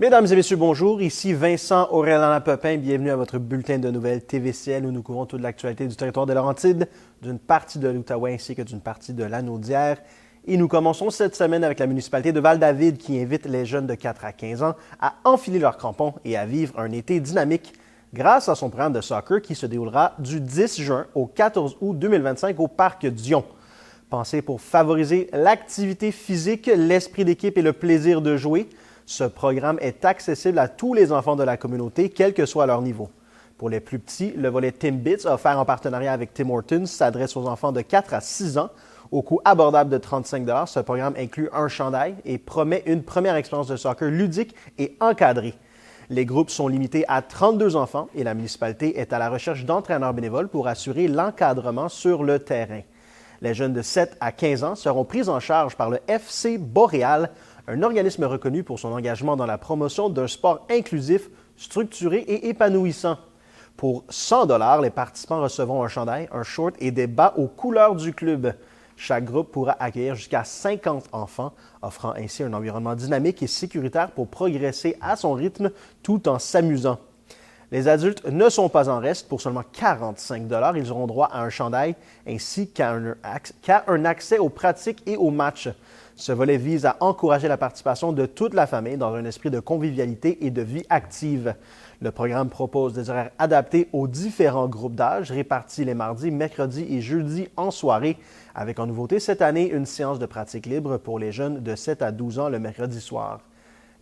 Mesdames et messieurs, bonjour. Ici Vincent Aurélien-Lapepin. Bienvenue à votre bulletin de nouvelles TVCL où nous couvrons toute l'actualité du territoire de Laurentides, d'une partie de l'Outaouais ainsi que d'une partie de l'Anaudière. Et nous commençons cette semaine avec la municipalité de Val-David qui invite les jeunes de 4 à 15 ans à enfiler leurs crampons et à vivre un été dynamique grâce à son programme de soccer qui se déroulera du 10 juin au 14 août 2025 au Parc Dion. Pensé pour favoriser l'activité physique, l'esprit d'équipe et le plaisir de jouer, ce programme est accessible à tous les enfants de la communauté, quel que soit leur niveau. Pour les plus petits, le volet Timbits, offert en partenariat avec Tim Hortons, s'adresse aux enfants de 4 à 6 ans. Au coût abordable de 35 $, ce programme inclut un chandail et promet une première expérience de soccer ludique et encadrée. Les groupes sont limités à 32 enfants et la municipalité est à la recherche d'entraîneurs bénévoles pour assurer l'encadrement sur le terrain. Les jeunes de 7 à 15 ans seront pris en charge par le FC Boréal, un organisme reconnu pour son engagement dans la promotion d'un sport inclusif, structuré et épanouissant. Pour 100 $, les participants recevront un chandail, un short et des bas aux couleurs du club. Chaque groupe pourra accueillir jusqu'à 50 enfants, offrant ainsi un environnement dynamique et sécuritaire pour progresser à son rythme tout en s'amusant. Les adultes ne sont pas en reste. Pour seulement 45 $, ils auront droit à un chandail ainsi qu'à un accès aux pratiques et aux matchs. Ce volet vise à encourager la participation de toute la famille dans un esprit de convivialité et de vie active. Le programme propose des horaires adaptés aux différents groupes d'âge, répartis les mardis, mercredis et jeudis en soirée, avec en nouveauté cette année une séance de pratique libre pour les jeunes de 7 à 12 ans le mercredi soir.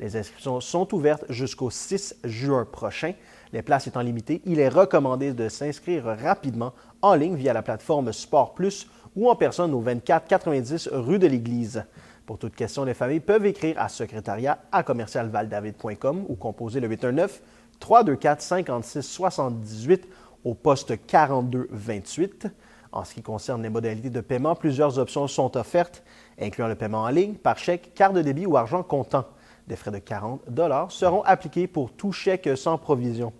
Les inscriptions sont ouvertes jusqu'au 6 juin prochain. Les places étant limitées, il est recommandé de s'inscrire rapidement en ligne via la plateforme Sport Plus ou en personne au 2490 rue de l'Église. Pour toute question, les familles peuvent écrire à secrétariat@commercialvaldavid.com ou composer le 819-324-5678 au poste 4228. En ce qui concerne les modalités de paiement, plusieurs options sont offertes, incluant le paiement en ligne, par chèque, carte de débit ou argent comptant. Des frais de 40 $ seront appliqués pour tout chèque sans provision.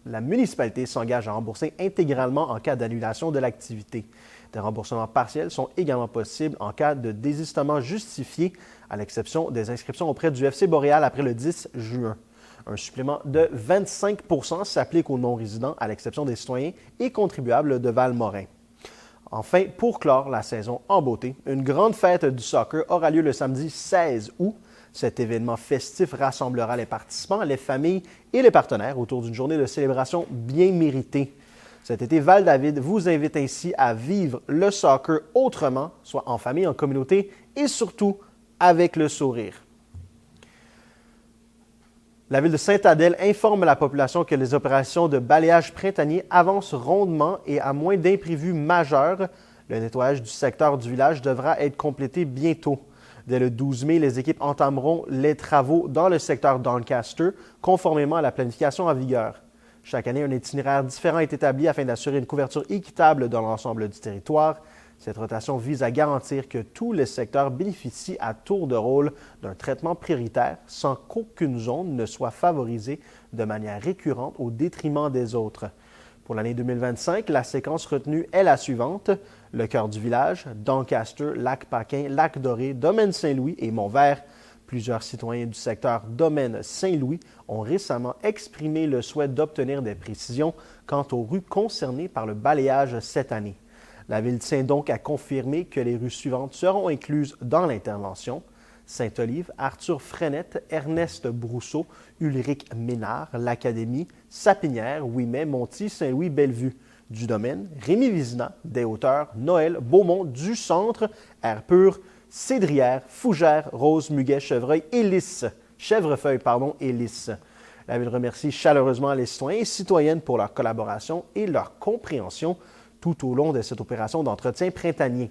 La municipalité s'engage à rembourser intégralement en cas d'annulation de l'activité. Des remboursements partiels sont également possibles en cas de désistement justifié, à l'exception des inscriptions auprès du FC Boréal après le 10 juin. Un supplément de 25 % s'applique aux non-résidents, à l'exception des citoyens et contribuables de Val-Morin. Enfin, pour clore la saison en beauté, une grande fête du soccer aura lieu le samedi 16 août. Cet événement festif rassemblera les participants, les familles et les partenaires autour d'une journée de célébration bien méritée. Cet été, Val-David vous invite ainsi à vivre le soccer autrement, soit en famille, en communauté et surtout avec le sourire. La ville de Sainte-Adèle informe la population que les opérations de balayage printanier avancent rondement et à moins d'imprévus majeurs. Le nettoyage du secteur du village devra être complété bientôt. Dès le 12 mai, les équipes entameront les travaux dans le secteur Doncaster, conformément à la planification en vigueur. Chaque année, un itinéraire différent est établi afin d'assurer une couverture équitable dans l'ensemble du territoire. Cette rotation vise à garantir que tous les secteurs bénéficient à tour de rôle d'un traitement prioritaire sans qu'aucune zone ne soit favorisée de manière récurrente au détriment des autres. Pour l'année 2025, la séquence retenue est la suivante. Le cœur du village, Doncaster, Lac-Paquin, Lac-Doré, Domaine Saint-Louis et Montvert. Plusieurs citoyens du secteur Domaine Saint-Louis ont récemment exprimé le souhait d'obtenir des précisions quant aux rues concernées par le balayage cette année. La ville tient donc à confirmer que les rues suivantes seront incluses dans l'intervention. Sainte-Olive, Arthur Frenette, Ernest Brousseau, Ulrich Ménard, l'Académie, Sapinière, Ouimet, Monty, Saint-Louis, Bellevue. Du Domaine, Rémy-Vizina, Des Hauteurs, Noël, Beaumont, du Centre, Air-Pur, Cédrière, Fougères, Rose, Muguet, Chevreuil et Lys. Chèvrefeuille, et Lys. La ville remercie chaleureusement les citoyens et citoyennes pour leur collaboration et leur compréhension tout au long de cette opération d'entretien printanier.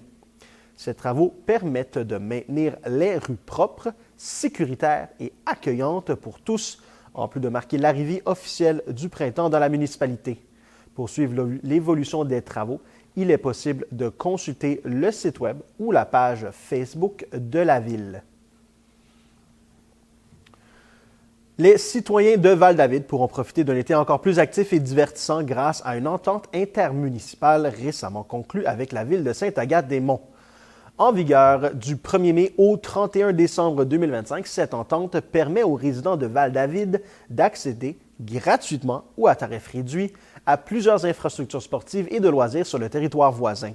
Ces travaux permettent de maintenir les rues propres, sécuritaires et accueillantes pour tous, en plus de marquer l'arrivée officielle du printemps dans la municipalité. Pour suivre l'évolution des travaux, il est possible de consulter le site Web ou la page Facebook de la Ville. Les citoyens de Val-David pourront profiter d'un été encore plus actif et divertissant grâce à une entente intermunicipale récemment conclue avec la Ville de Sainte-Agathe-des-Monts. En vigueur du 1er mai au 31 décembre 2025, cette entente permet aux résidents de Val-David d'accéder gratuitement ou à tarif réduit à plusieurs infrastructures sportives et de loisirs sur le territoire voisin.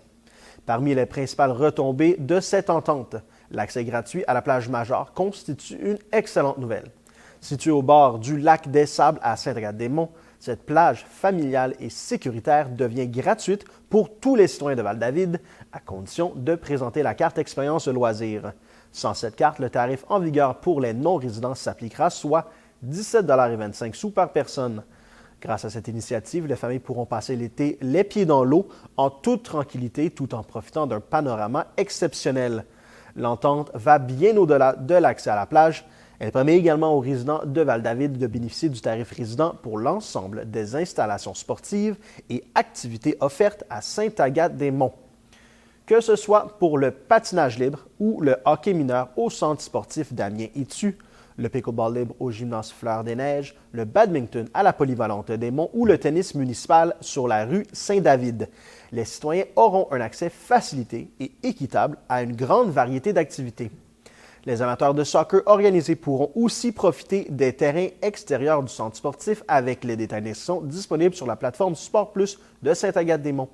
Parmi les principales retombées de cette entente, l'accès gratuit à la plage Major constitue une excellente nouvelle. Située au bord du lac des Sables à Sainte-Agathe-des-Monts, cette plage familiale et sécuritaire devient gratuite pour tous les citoyens de Val-David, à condition de présenter la carte Expérience Loisirs. Sans cette carte, le tarif en vigueur pour les non-résidents s'appliquera, soit 17,25 $ par personne. Grâce à cette initiative, les familles pourront passer l'été les pieds dans l'eau en toute tranquillité tout en profitant d'un panorama exceptionnel. L'entente va bien au-delà de l'accès à la plage. Elle permet également aux résidents de Val-David de bénéficier du tarif résident pour l'ensemble des installations sportives et activités offertes à Sainte-Agathe-des-Monts. Que ce soit pour le patinage libre ou le hockey mineur au centre sportif Damien-Étu, le pickleball libre au gymnase Fleur-des-Neiges, le badminton à la polyvalente des Monts ou le tennis municipal sur la rue Saint-David. Les citoyens auront un accès facilité et équitable à une grande variété d'activités. Les amateurs de soccer organisés pourront aussi profiter des terrains extérieurs du centre sportif avec les détails d'inscription disponibles sur la plateforme Sport Plus de Sainte-Agathe-des-Monts.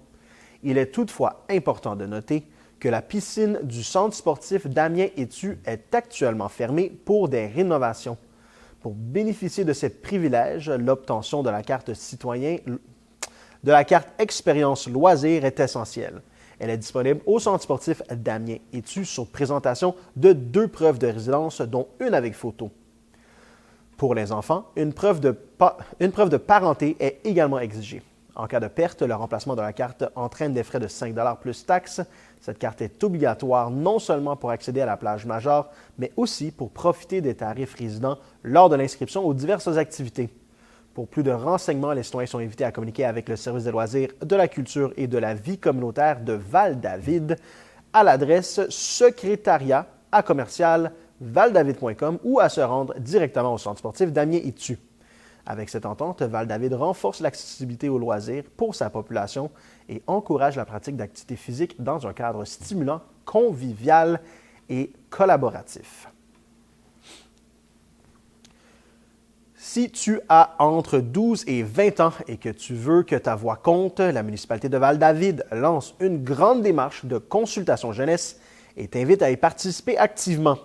Il est toutefois important de noter que la piscine du centre sportif Damien-Étu est actuellement fermée pour des rénovations. Pour bénéficier de ces privilèges, l'obtention de la carte citoyen, de la carte Expérience Loisirs est essentielle. Elle est disponible au centre sportif Damien-Étu sur présentation de 2 preuves de résidence, dont une avec photo. Pour les enfants, une preuve de parenté est également exigée. En cas de perte, le remplacement de la carte entraîne des frais de 5 $ plus taxes. Cette carte est obligatoire non seulement pour accéder à la plage Major, mais aussi pour profiter des tarifs résidents lors de l'inscription aux diverses activités. Pour plus de renseignements, les citoyens sont invités à communiquer avec le service des loisirs, de la culture et de la vie communautaire de Val-David à l'adresse secrétariat@valdavid.com ou à se rendre directement au centre sportif Damien-Étu. Avec cette entente, Val-David renforce l'accessibilité aux loisirs pour sa population et encourage la pratique d'activités physiques dans un cadre stimulant, convivial et collaboratif. Si tu as entre 12 et 20 ans et que tu veux que ta voix compte, la municipalité de Val-David lance une grande démarche de consultation jeunesse et t'invite à y participer activement.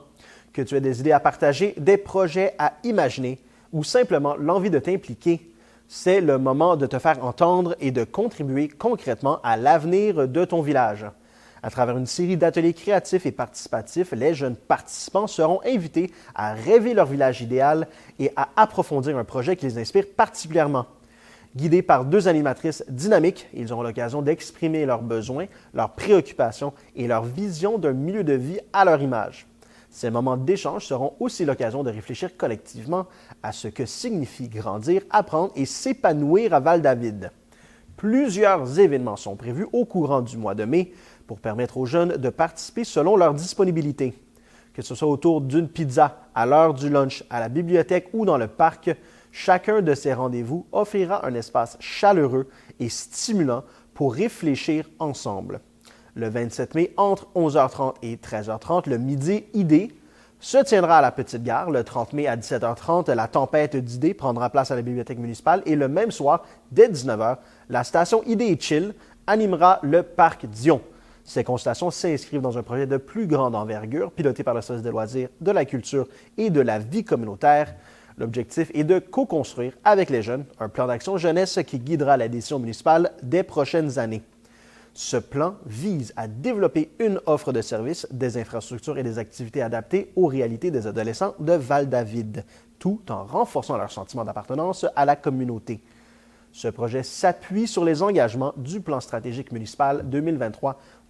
Que tu aies des idées à partager, des projets à imaginer ou simplement l'envie de t'impliquer, c'est le moment de te faire entendre et de contribuer concrètement à l'avenir de ton village. À travers une série d'ateliers créatifs et participatifs, les jeunes participants seront invités à rêver leur village idéal et à approfondir un projet qui les inspire particulièrement. Guidés par 2 animatrices dynamiques, ils auront l'occasion d'exprimer leurs besoins, leurs préoccupations et leur vision d'un milieu de vie à leur image. Ces moments d'échange seront aussi l'occasion de réfléchir collectivement à ce que signifie grandir, apprendre et s'épanouir à Val-David. Plusieurs événements sont prévus au courant du mois de mai pour permettre aux jeunes de participer selon leur disponibilité. Que ce soit autour d'une pizza, à l'heure du lunch, à la bibliothèque ou dans le parc, chacun de ces rendez-vous offrira un espace chaleureux et stimulant pour réfléchir ensemble. Le 27 mai, entre 11h30 et 13h30, le Midi Idées se tiendra à la Petite Gare. Le 30 mai à 17h30, la Tempête d'idées prendra place à la bibliothèque municipale. Et le même soir, dès 19h, la station Idées et Chill animera le parc Dion. Ces consultations s'inscrivent dans un projet de plus grande envergure, piloté par le service des loisirs, de la culture et de la vie communautaire. L'objectif est de co-construire avec les jeunes un plan d'action jeunesse qui guidera la décision municipale des prochaines années. Ce plan vise à développer une offre de services, des infrastructures et des activités adaptées aux réalités des adolescents de Val-David, tout en renforçant leur sentiment d'appartenance à la communauté. Ce projet s'appuie sur les engagements du plan stratégique municipal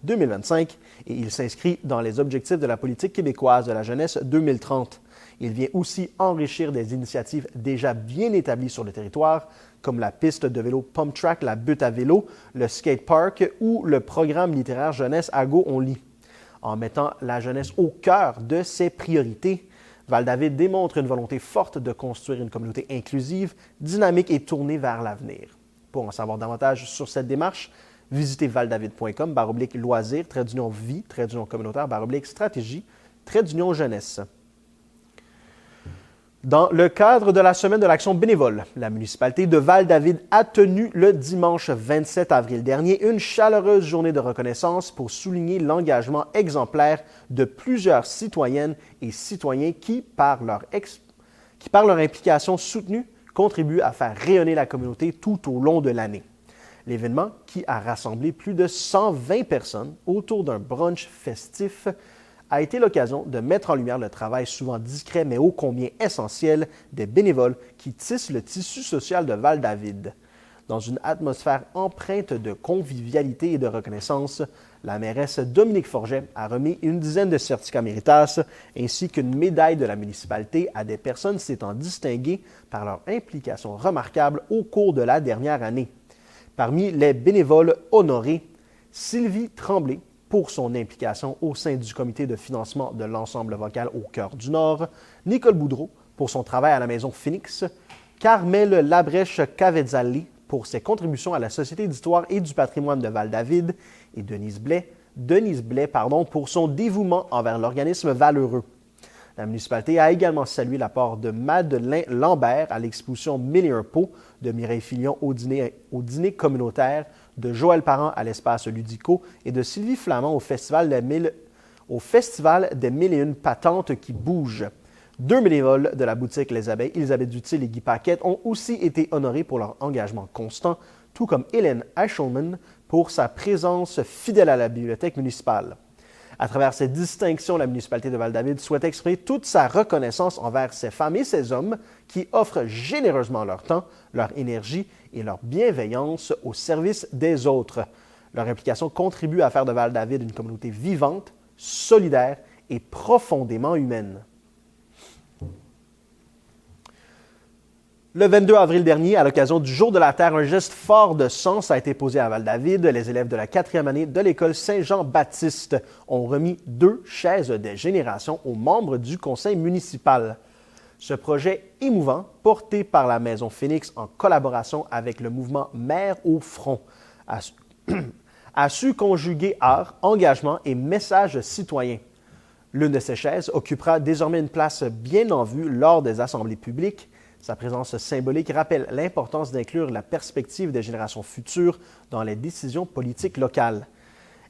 2023-2025 et il s'inscrit dans les objectifs de la politique québécoise de la jeunesse 2030. Il vient aussi enrichir des initiatives déjà bien établies sur le territoire, comme la piste de vélo Pump Track, la butte à vélo, le skate park ou le programme littéraire jeunesse à Go On Lit. En mettant la jeunesse au cœur de ses priorités, Val-David démontre une volonté forte de construire une communauté inclusive, dynamique et tournée vers l'avenir. Pour en savoir davantage sur cette démarche, Visitez valdavid.com/loisirs, /vie, /communautaire, /stratégie, /jeunesse. Dans le cadre de la semaine de l'action bénévole, la municipalité de Val-David a tenu le dimanche 27 avril dernier une chaleureuse journée de reconnaissance pour souligner l'engagement exemplaire de plusieurs citoyennes et citoyens qui, par leur implication soutenue, contribuent à faire rayonner la communauté tout au long de l'année. L'événement, qui a rassemblé plus de 120 personnes autour d'un brunch festif, a été l'occasion de mettre en lumière le travail souvent discret mais ô combien essentiel des bénévoles qui tissent le tissu social de Val-David. Dans une atmosphère empreinte de convivialité et de reconnaissance, la mairesse Dominique Forget a remis une dizaine de certificats Méritas ainsi qu'une médaille de la municipalité à des personnes s'étant distinguées par leur implication remarquable au cours de la dernière année. Parmi les bénévoles honorés, Sylvie Tremblay, pour son implication au sein du comité de financement de l'ensemble vocal au Cœur du Nord, Nicole Boudreau pour son travail à la Maison Phoenix, Carmel Labrèche-Cavezzali pour ses contributions à la Société d'histoire et du patrimoine de Val-David et Denise Blais pour son dévouement envers l'organisme Valeureux. La municipalité a également salué l'apport de Madeleine Lambert à l'exposition 1001 pots, de Mireille Filion au dîner communautaire, de Joël Parent à l'espace ludico et de Sylvie Flamand au Festival des 1001 patentes qui bougent. 2 bénévoles de la boutique Les Abeilles, Elisabeth Dutil et Guy Paquette, ont aussi été honorés pour leur engagement constant, tout comme Hélène Eichelman pour sa présence fidèle à la bibliothèque municipale. À travers ces distinctions, la municipalité de Val-David souhaite exprimer toute sa reconnaissance envers ces femmes et ces hommes qui offrent généreusement leur temps, leur énergie et leur bienveillance au service des autres. Leur implication contribue à faire de Val-David une communauté vivante, solidaire et profondément humaine. Le 22 avril dernier, à l'occasion du Jour de la Terre, un geste fort de sens a été posé à Val-David. Les élèves de la 4e année de l'école Saint-Jean-Baptiste ont remis 2 chaises des générations aux membres du conseil municipal. Ce projet émouvant, porté par la Maison Phoenix en collaboration avec le mouvement Mères au front, a su conjuguer art, engagement et message citoyen. L'une de ces chaises occupera désormais une place bien en vue lors des assemblées publiques. Sa présence symbolique rappelle l'importance d'inclure la perspective des générations futures dans les décisions politiques locales.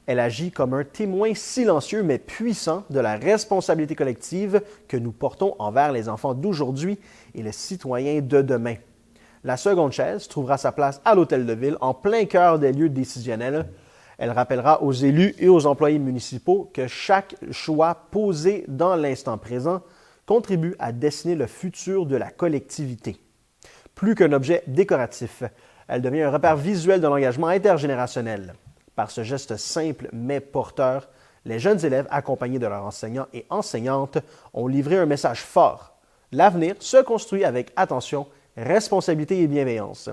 Elle agit comme un témoin silencieux mais puissant de la responsabilité collective que nous portons envers les enfants d'aujourd'hui et les citoyens de demain. La seconde chaise trouvera sa place à l'Hôtel de Ville, en plein cœur des lieux décisionnels. Elle rappellera aux élus et aux employés municipaux que chaque choix posé dans l'instant présent contribue à dessiner le futur de la collectivité. Plus qu'un objet décoratif, elle devient un repère visuel de l'engagement intergénérationnel. Par ce geste simple mais porteur, les jeunes élèves, accompagnés de leurs enseignants et enseignantes, ont livré un message fort. L'avenir se construit avec attention, responsabilité et bienveillance.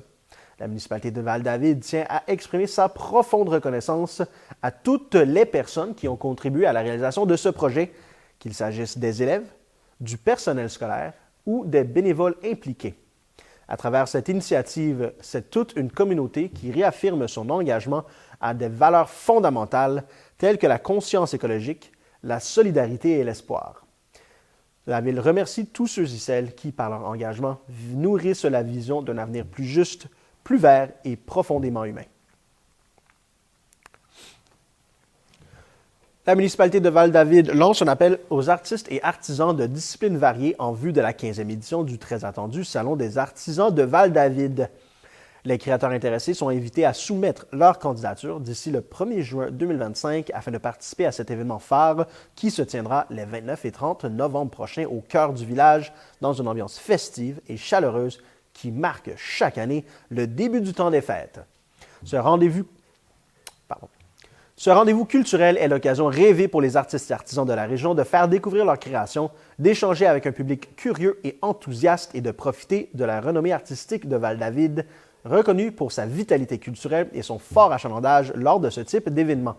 La municipalité de Val-David tient à exprimer sa profonde reconnaissance à toutes les personnes qui ont contribué à la réalisation de ce projet, qu'il s'agisse des élèves, du personnel scolaire ou des bénévoles impliqués. À travers cette initiative, c'est toute une communauté qui réaffirme son engagement à des valeurs fondamentales telles que la conscience écologique, la solidarité et l'espoir. La Ville remercie tous ceux et celles qui, par leur engagement, nourrissent la vision d'un avenir plus juste, plus vert et profondément humain. La municipalité de Val-David lance un appel aux artistes et artisans de disciplines variées en vue de la 15e édition du très attendu Salon des artisans de Val-David. Les créateurs intéressés sont invités à soumettre leur candidature d'ici le 1er juin 2025 afin de participer à cet événement phare qui se tiendra les 29 et 30 novembre prochains au cœur du village dans une ambiance festive et chaleureuse qui marque chaque année le début du temps des fêtes. Ce rendez-vous culturel est l'occasion rêvée pour les artistes et artisans de la région de faire découvrir leurs créations, d'échanger avec un public curieux et enthousiaste et de profiter de la renommée artistique de Val-David, reconnue pour sa vitalité culturelle et son fort achalandage lors de ce type d'événement.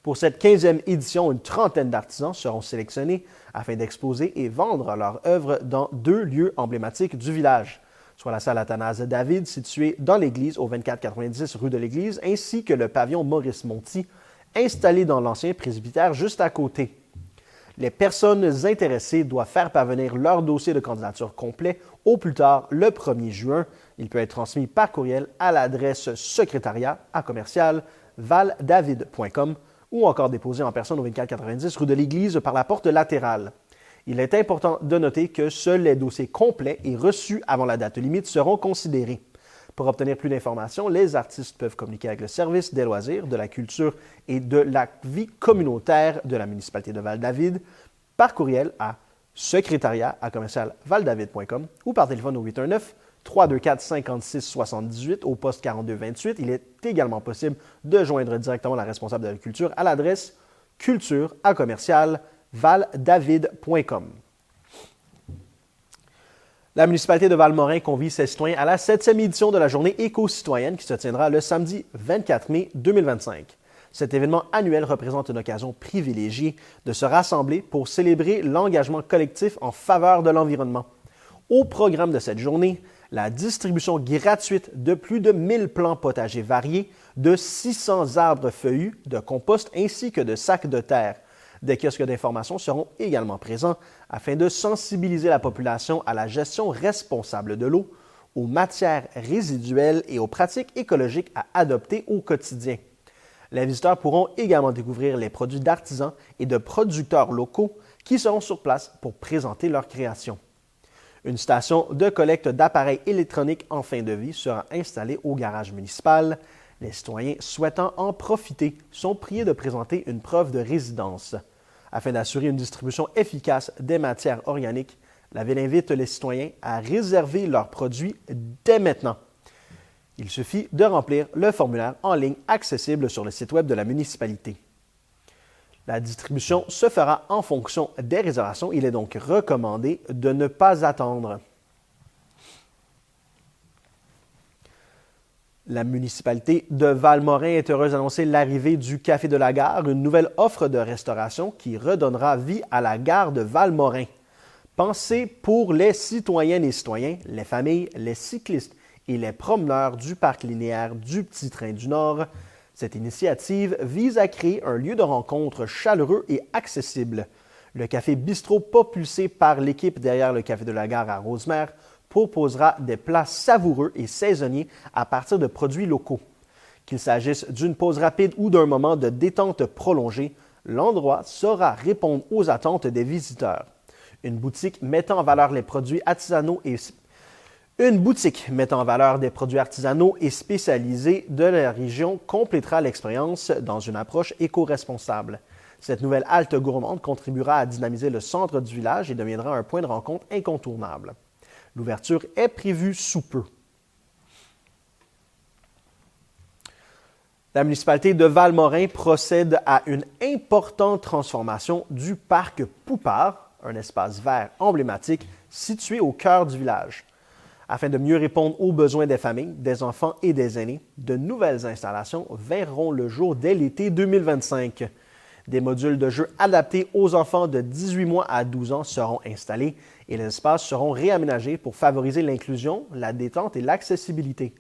Pour cette 15e édition, une trentaine d'artisans seront sélectionnés afin d'exposer et vendre leurs œuvres dans 2 lieux emblématiques du village. soit la salle Athanase David située dans l'église au 2490 rue de l'Église, ainsi que le pavillon Maurice Monti, installé dans l'ancien presbytère juste à côté. Les personnes intéressées doivent faire parvenir leur dossier de candidature complet au plus tard le 1er juin. Il peut être transmis par courriel à l'adresse secrétariat@valdavid.com ou encore déposé en personne au 2490 rue de l'Église par la porte latérale. Il est important de noter que seuls les dossiers complets et reçus avant la date limite seront considérés. Pour obtenir plus d'informations, les artistes peuvent communiquer avec le service des loisirs, de la culture et de la vie communautaire de la municipalité de Val-David par courriel à secrétariat@valdavid.com ou par téléphone au 819-324-5678 au poste 4228. Il est également possible de joindre directement la responsable de la culture à l'adresse culture@valdavid.com. La municipalité de Valmorin convie ses citoyens à la 7e édition de la Journée éco-citoyenne qui se tiendra le samedi 24 mai 2025. Cet événement annuel représente une occasion privilégiée de se rassembler pour célébrer l'engagement collectif en faveur de l'environnement. Au programme de cette journée, la distribution gratuite de plus de 1000 plants potagers variés, de 600 arbres feuillus, de compost ainsi que de sacs de terre. Des kiosques d'information seront également présents afin de sensibiliser la population à la gestion responsable de l'eau, aux matières résiduelles et aux pratiques écologiques à adopter au quotidien. Les visiteurs pourront également découvrir les produits d'artisans et de producteurs locaux qui seront sur place pour présenter leurs créations. Une station de collecte d'appareils électroniques en fin de vie sera installée au garage municipal. Les citoyens souhaitant en profiter sont priés de présenter une preuve de résidence. Afin d'assurer une distribution efficace des matières organiques, la Ville invite les citoyens à réserver leurs produits dès maintenant. Il suffit de remplir le formulaire en ligne accessible sur le site web de la municipalité. La distribution se fera en fonction des réservations. Il est donc recommandé de ne pas attendre. La municipalité de Valmorin est heureuse d'annoncer l'arrivée du Café de la Gare, une nouvelle offre de restauration qui redonnera vie à la gare de Valmorin. Pensée pour les citoyennes et citoyens, les familles, les cyclistes et les promeneurs du parc linéaire du Petit Train du Nord, cette initiative vise à créer un lieu de rencontre chaleureux et accessible. Le café bistrot propulsé par l'équipe derrière le Café de la Gare à Rosemère proposera des plats savoureux et saisonniers à partir de produits locaux. Qu'il s'agisse d'une pause rapide ou d'un moment de détente prolongée, l'endroit saura répondre aux attentes des visiteurs. Une boutique mettant en valeur des produits artisanaux et spécialisés de la région complétera l'expérience dans une approche éco-responsable. Cette nouvelle halte gourmande contribuera à dynamiser le centre du village et deviendra un point de rencontre incontournable. L'ouverture est prévue sous peu. La municipalité de Valmorin procède à une importante transformation du parc Poupart, un espace vert emblématique situé au cœur du village. Afin de mieux répondre aux besoins des familles, des enfants et des aînés, de nouvelles installations verront le jour dès l'été 2025. Des modules de jeu adaptés aux enfants de 18 mois à 12 ans seront installés et les espaces seront réaménagés pour favoriser l'inclusion, la détente et l'accessibilité.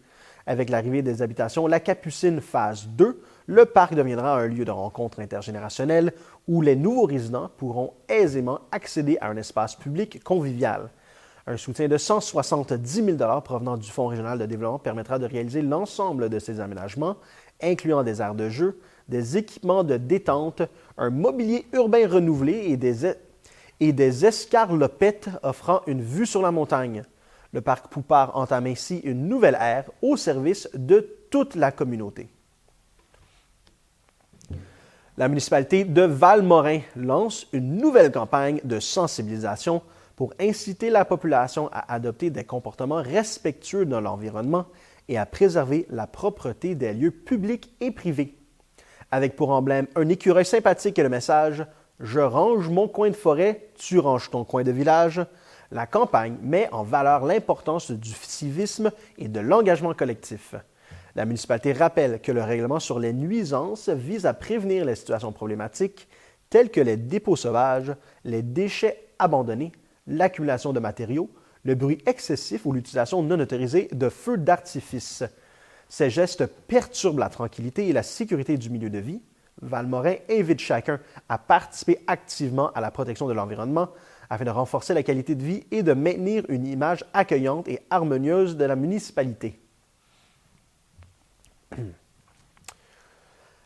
Avec l'arrivée des habitations La Capucine phase 2, le parc deviendra un lieu de rencontre intergénérationnelle où les nouveaux résidents pourront aisément accéder à un espace public convivial. Un soutien de 170 000 $ provenant du Fonds régional de développement permettra de réaliser l'ensemble de ces aménagements, incluant des aires de jeu, des équipements de détente, un mobilier urbain renouvelé et des escarlopettes offrant une vue sur la montagne. Le parc Poupart entame ainsi une nouvelle ère au service de toute la communauté. La municipalité de Valmorin lance une nouvelle campagne de sensibilisation pour inciter la population à adopter des comportements respectueux de l'environnement et à préserver la propreté des lieux publics et privés. Avec pour emblème un écureuil sympathique et le message « Je range mon coin de forêt, tu ranges ton coin de village », la campagne met en valeur l'importance du civisme et de l'engagement collectif. La municipalité rappelle que le règlement sur les nuisances vise à prévenir les situations problématiques telles que les dépôts sauvages, les déchets abandonnés, l'accumulation de matériaux, le bruit excessif ou l'utilisation non autorisée de feux d'artifice. Ces gestes perturbent la tranquillité et la sécurité du milieu de vie. Valmorin invite chacun à participer activement à la protection de l'environnement afin de renforcer la qualité de vie et de maintenir une image accueillante et harmonieuse de la municipalité.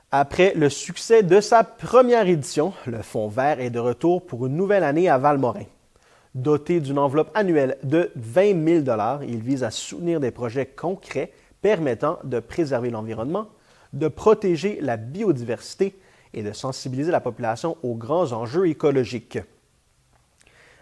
Après le succès de sa première édition, le Fonds vert est de retour pour une nouvelle année à Valmorin. Doté d'une enveloppe annuelle de 20 000 $, il vise à soutenir des projets concrets permettant de préserver l'environnement, de protéger la biodiversité et de sensibiliser la population aux grands enjeux écologiques.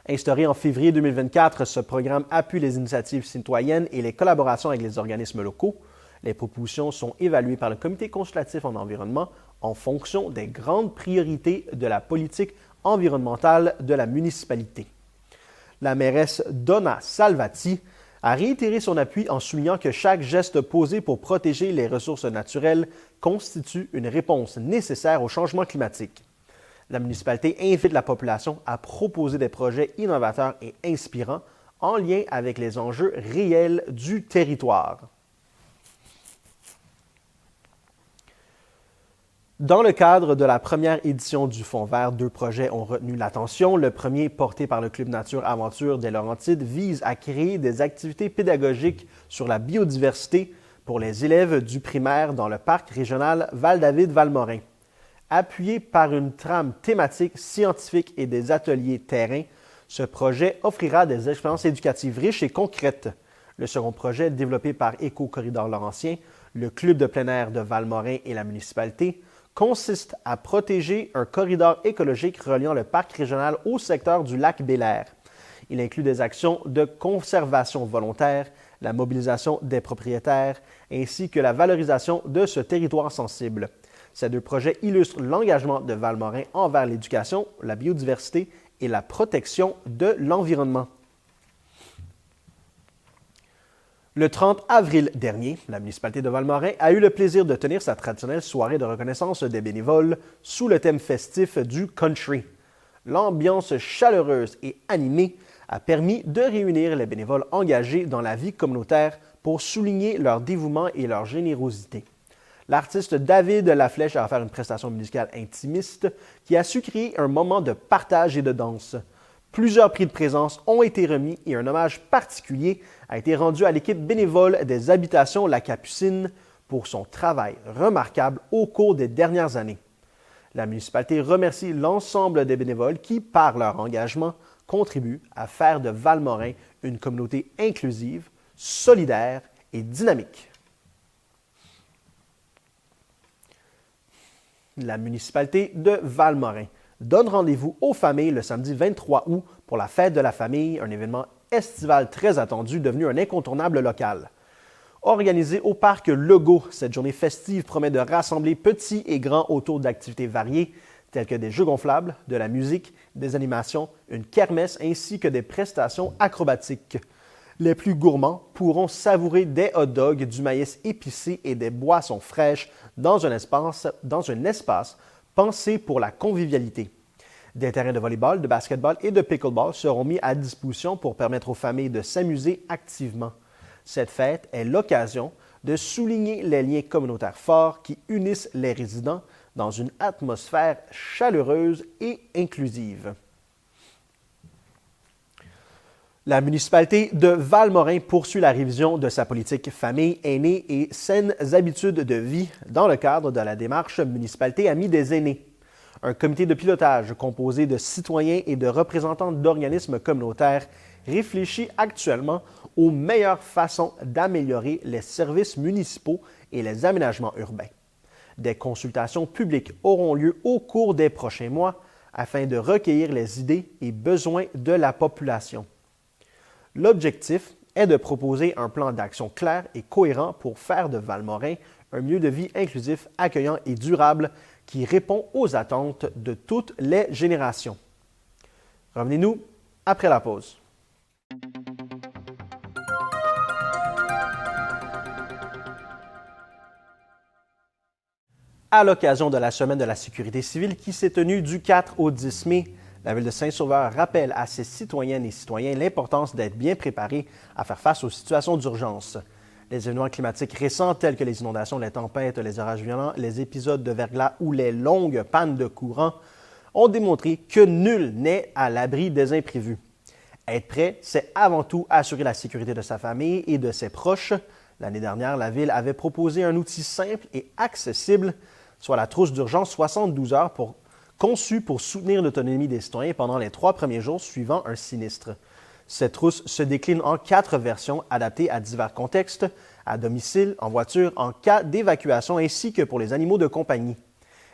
Instauré en février 2024, ce programme appuie les initiatives citoyennes et les collaborations avec les organismes locaux. Les propositions sont évaluées par le Comité consultatif en environnement en fonction des grandes priorités de la politique environnementale de la municipalité. La mairesse Donna Salvati a réitéré son appui en soulignant que chaque geste posé pour protéger les ressources naturelles constitue une réponse nécessaire au changement climatique. La municipalité invite la population à proposer des projets innovateurs et inspirants en lien avec les enjeux réels du territoire. Dans le cadre de la première édition du Fonds vert, 2 projets ont retenu l'attention. Le premier, porté par le Club Nature Aventure des Laurentides, vise à créer des activités pédagogiques sur la biodiversité pour les élèves du primaire dans le parc régional Val-David-Valmorin. Appuyé par une trame thématique scientifique et des ateliers terrain, ce projet offrira des expériences éducatives riches et concrètes. Le second projet, développé par Éco-Corridor Laurentien, le Club de plein air de Valmorin et la municipalité, consiste à protéger un corridor écologique reliant le parc régional au secteur du lac Bel-Air. Il inclut des actions de conservation volontaire, la mobilisation des propriétaires, ainsi que la valorisation de ce territoire sensible. Ces 2 projets illustrent l'engagement de Valmorin envers l'éducation, la biodiversité et la protection de l'environnement. Le 30 avril dernier, la municipalité de Valmorin a eu le plaisir de tenir sa traditionnelle soirée de reconnaissance des bénévoles sous le thème festif du country. L'ambiance chaleureuse et animée a permis de réunir les bénévoles engagés dans la vie communautaire pour souligner leur dévouement et leur générosité. L'artiste David Laflèche a offert une prestation musicale intimiste qui a su créer un moment de partage et de danse. Plusieurs prix de présence ont été remis et un hommage particulier a été rendu à l'équipe bénévole des Habitations La Capucine pour son travail remarquable au cours des dernières années. La municipalité remercie l'ensemble des bénévoles qui, par leur engagement, contribuent à faire de Valmorin une communauté inclusive, solidaire et dynamique. La municipalité de Valmorin donne rendez-vous aux familles le samedi 23 août pour la fête de la famille, un événement estival très attendu devenu un incontournable local. Organisée au parc Legault, cette journée festive promet de rassembler petits et grands autour d'activités variées telles que des jeux gonflables, de la musique, des animations, une kermesse ainsi que des prestations acrobatiques. Les plus gourmands pourront savourer des hot dogs, du maïs épicé et des boissons fraîches dans un espace pensé pour la convivialité. Des terrains de volleyball, de basketball et de pickleball seront mis à disposition pour permettre aux familles de s'amuser activement. Cette fête est l'occasion de souligner les liens communautaires forts qui unissent les résidents dans une atmosphère chaleureuse et inclusive. La municipalité de Valmorin poursuit la révision de sa politique famille, aînés et saines habitudes de vie dans le cadre de la démarche Municipalité Amis des aînés. Un comité de pilotage composé de citoyens et de représentants d'organismes communautaires réfléchit actuellement aux meilleures façons d'améliorer les services municipaux et les aménagements urbains. Des consultations publiques auront lieu au cours des prochains mois afin de recueillir les idées et besoins de la population. L'objectif est de proposer un plan d'action clair et cohérent pour faire de Valmorin un milieu de vie inclusif, accueillant et durable qui répond aux attentes de toutes les générations. Revenez-nous après la pause. À l'occasion de la Semaine de la sécurité civile qui s'est tenue du 4 au 10 mai, La Ville de Saint-Sauveur rappelle à ses citoyennes et citoyens l'importance d'être bien préparés à faire face aux situations d'urgence. Les événements climatiques récents tels que les inondations, les tempêtes, les orages violents, les épisodes de verglas ou les longues pannes de courant ont démontré que nul n'est à l'abri des imprévus. Être prêt, c'est avant tout assurer la sécurité de sa famille et de ses proches. L'année dernière, la Ville avait proposé un outil simple et accessible, soit la trousse d'urgence 72 heures conçue pour soutenir l'autonomie des citoyens pendant les 3 premiers jours suivant un sinistre. Cette trousse se décline en 4 versions adaptées à divers contextes, à domicile, en voiture, en cas d'évacuation ainsi que pour les animaux de compagnie.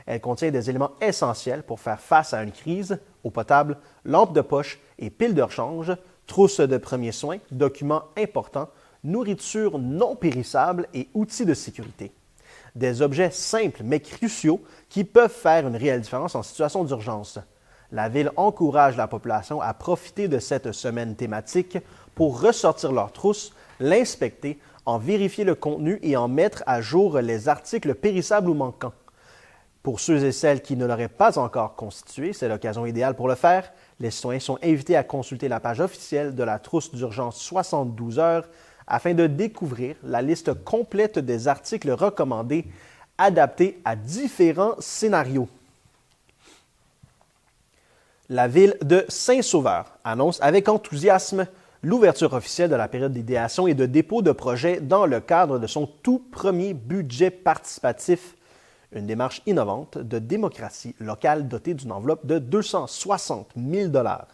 Elle contient des éléments essentiels pour faire face à une crise, eau potable, lampe de poche et pile de rechange, trousse de premiers soins, documents importants, nourriture non périssable et outils de sécurité. Des objets simples mais cruciaux qui peuvent faire une réelle différence en situation d'urgence. La Ville encourage la population à profiter de cette semaine thématique pour ressortir leur trousse, l'inspecter, en vérifier le contenu et en mettre à jour les articles périssables ou manquants. Pour ceux et celles qui ne l'auraient pas encore constitué, c'est l'occasion idéale pour le faire. Les citoyens sont invités à consulter la page officielle de la trousse d'urgence 72 heures afin de découvrir la liste complète des articles recommandés adaptés à différents scénarios. La Ville de Saint-Sauveur annonce avec enthousiasme l'ouverture officielle de la période d'idéation et de dépôt de projets dans le cadre de son tout premier budget participatif, une démarche innovante de démocratie locale dotée d'une enveloppe de 260 000 $.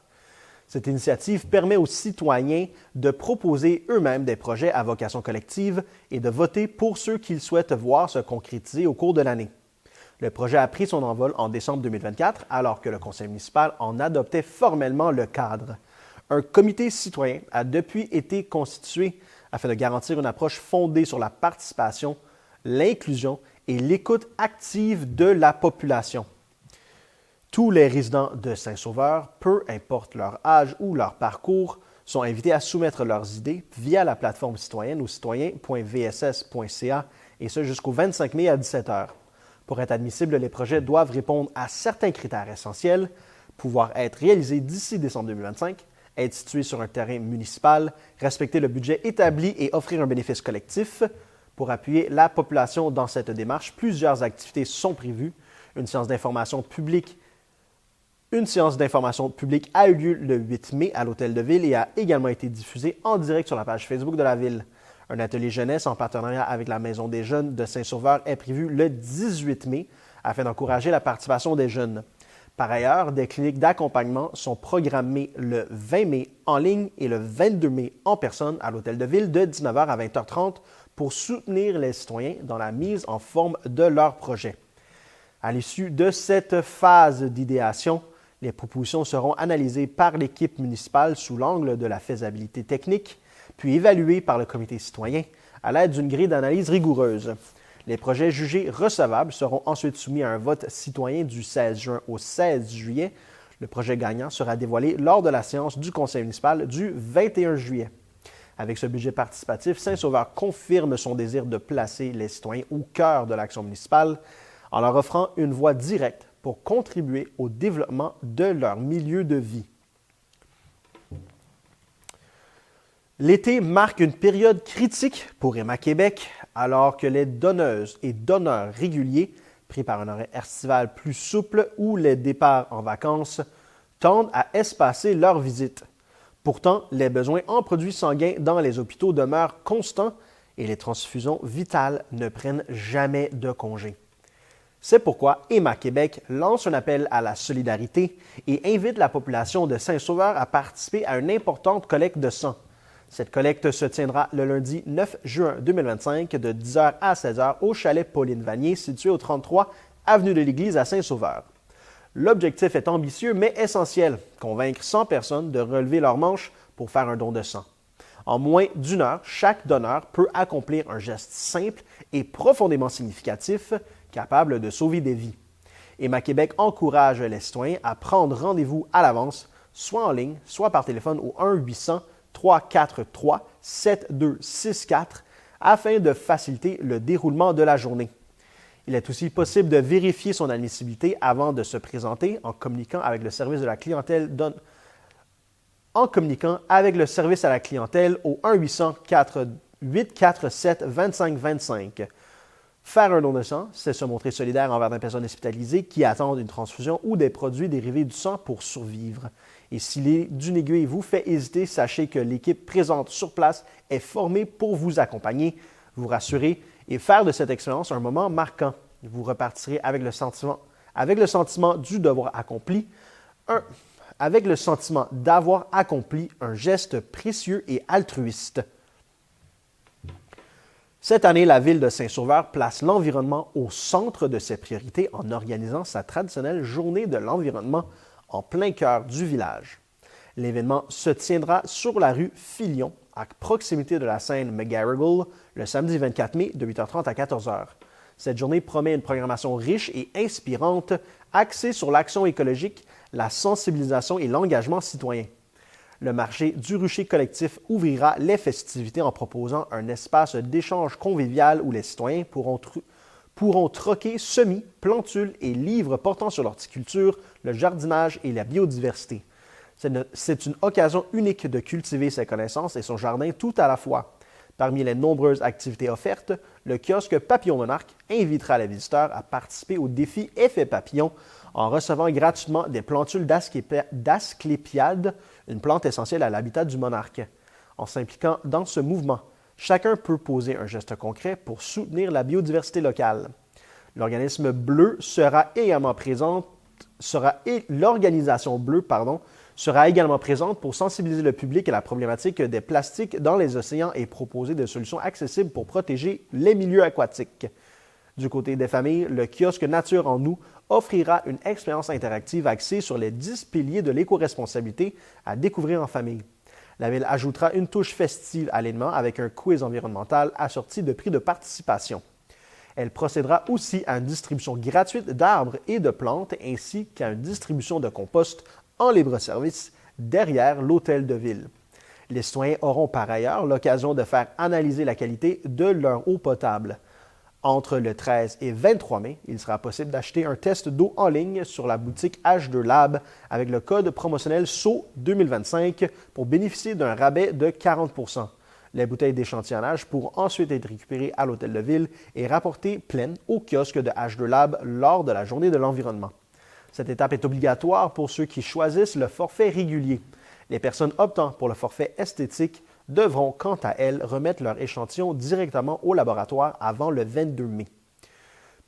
Cette initiative permet aux citoyens de proposer eux-mêmes des projets à vocation collective et de voter pour ceux qu'ils souhaitent voir se concrétiser au cours de l'année. Le projet a pris son envol en décembre 2024, alors que le conseil municipal en adoptait formellement le cadre. Un comité citoyen a depuis été constitué afin de garantir une approche fondée sur la participation, l'inclusion et l'écoute active de la population. Tous les résidents de Saint-Sauveur, peu importe leur âge ou leur parcours, sont invités à soumettre leurs idées via la plateforme citoyenne au citoyen.vss.ca et ce jusqu'au 25 mai à 17 h. Pour être admissibles, les projets doivent répondre à certains critères essentiels, pouvoir être réalisés d'ici décembre 2025, être situés sur un terrain municipal, respecter le budget établi et offrir un bénéfice collectif. Pour appuyer la population dans cette démarche, plusieurs activités sont prévues. Une séance d'information publique a eu lieu le 8 mai à l'Hôtel de Ville et a également été diffusée en direct sur la page Facebook de la Ville. Un atelier jeunesse en partenariat avec la Maison des jeunes de Saint-Sauveur est prévu le 18 mai afin d'encourager la participation des jeunes. Par ailleurs, des cliniques d'accompagnement sont programmées le 20 mai en ligne et le 22 mai en personne à l'Hôtel de Ville de 19 h à 20 h 30 pour soutenir les citoyens dans la mise en forme de leurs projets. À l'issue de cette phase d'idéation, les propositions seront analysées par l'équipe municipale sous l'angle de la faisabilité technique, puis évaluées par le comité citoyen à l'aide d'une grille d'analyse rigoureuse. Les projets jugés recevables seront ensuite soumis à un vote citoyen du 16 juin au 16 juillet. Le projet gagnant sera dévoilé lors de la séance du conseil municipal du 21 juillet. Avec ce budget participatif, Saint-Sauveur confirme son désir de placer les citoyens au cœur de l'action municipale en leur offrant une voie directe pour contribuer au développement de leur milieu de vie. L'été marque une période critique pour Emma Québec, alors que les donneuses et donneurs réguliers, pris par un horaire estival plus souple ou les départs en vacances, tendent à espacer leurs visites. Pourtant, les besoins en produits sanguins dans les hôpitaux demeurent constants et les transfusions vitales ne prennent jamais de congé. C'est pourquoi Emma Québec lance un appel à la solidarité et invite la population de Saint-Sauveur à participer à une importante collecte de sang. Cette collecte se tiendra le lundi 9 juin 2025 de 10 h à 16 h au chalet Pauline Vanier situé au 33 avenue de l'Église à Saint-Sauveur. L'objectif est ambitieux mais essentiel, convaincre 100 personnes de relever leurs manches pour faire un don de sang. En moins d'1 heure, chaque donneur peut accomplir un geste simple et profondément significatif, capable de sauver des vies. Emma Québec encourage les citoyens à prendre rendez-vous à l'avance, soit en ligne, soit par téléphone au 1-800-343-7264 afin de faciliter le déroulement de la journée. Il est aussi possible de vérifier son admissibilité avant de se présenter en communiquant avec le service de la clientèle à la clientèle au 1-800-847-2525. Faire un don de sang, c'est se montrer solidaire envers des personnes hospitalisées qui attendent une transfusion ou des produits dérivés du sang pour survivre. Et si d'une aiguille vous fait hésiter, sachez que l'équipe présente sur place est formée pour vous accompagner, vous rassurer et faire de cette expérience un moment marquant. Vous repartirez avec le sentiment du devoir accompli, avec le sentiment d'avoir accompli un geste précieux et altruiste. Cette année, la ville de Saint-Sauveur place l'environnement au centre de ses priorités en organisant sa traditionnelle journée de l'environnement en plein cœur du village. L'événement se tiendra sur la rue Filion, à proximité de la scène McGarrigle, le samedi 24 mai de 8h30 à 14h. Cette journée promet une programmation riche et inspirante, axée sur l'action écologique, la sensibilisation et l'engagement citoyen. Le marché du rucher collectif ouvrira les festivités en proposant un espace d'échange convivial où les citoyens pourront troquer semis, plantules et livres portant sur l'horticulture, le jardinage et la biodiversité. C'est une occasion unique de cultiver ses connaissances et son jardin tout à la fois. Parmi les nombreuses activités offertes, le kiosque Papillon Monarque invitera les visiteurs à participer au défi Effet Papillon en recevant gratuitement des plantules d'asclépiade, une plante essentielle à l'habitat du monarque. En s'impliquant dans ce mouvement, chacun peut poser un geste concret pour soutenir la biodiversité locale. L'organisation bleue sera également présente pour sensibiliser le public à la problématique des plastiques dans les océans et proposer des solutions accessibles pour protéger les milieux aquatiques. Du côté des familles, le kiosque Nature en nous offrira une expérience interactive axée sur les 10 piliers de l'éco-responsabilité à découvrir en famille. La ville ajoutera une touche festive à l'événement avec un quiz environnemental assorti de prix de participation. Elle procédera aussi à une distribution gratuite d'arbres et de plantes ainsi qu'à une distribution de compost en libre-service derrière l'hôtel de ville. Les citoyens auront par ailleurs l'occasion de faire analyser la qualité de leur eau potable. Entre le 13 et 23 mai, il sera possible d'acheter un test d'eau en ligne sur la boutique H2 Lab avec le code promotionnel SO 2025 pour bénéficier d'un rabais de 40 %. Les bouteilles d'échantillonnage pourront ensuite être récupérées à l'hôtel de ville et rapportées pleines au kiosque de H2 Lab lors de la journée de l'environnement. Cette étape est obligatoire pour ceux qui choisissent le forfait régulier. Les personnes optant pour le forfait esthétique devront, quant à elles, remettre leur échantillon directement au laboratoire avant le 22 mai.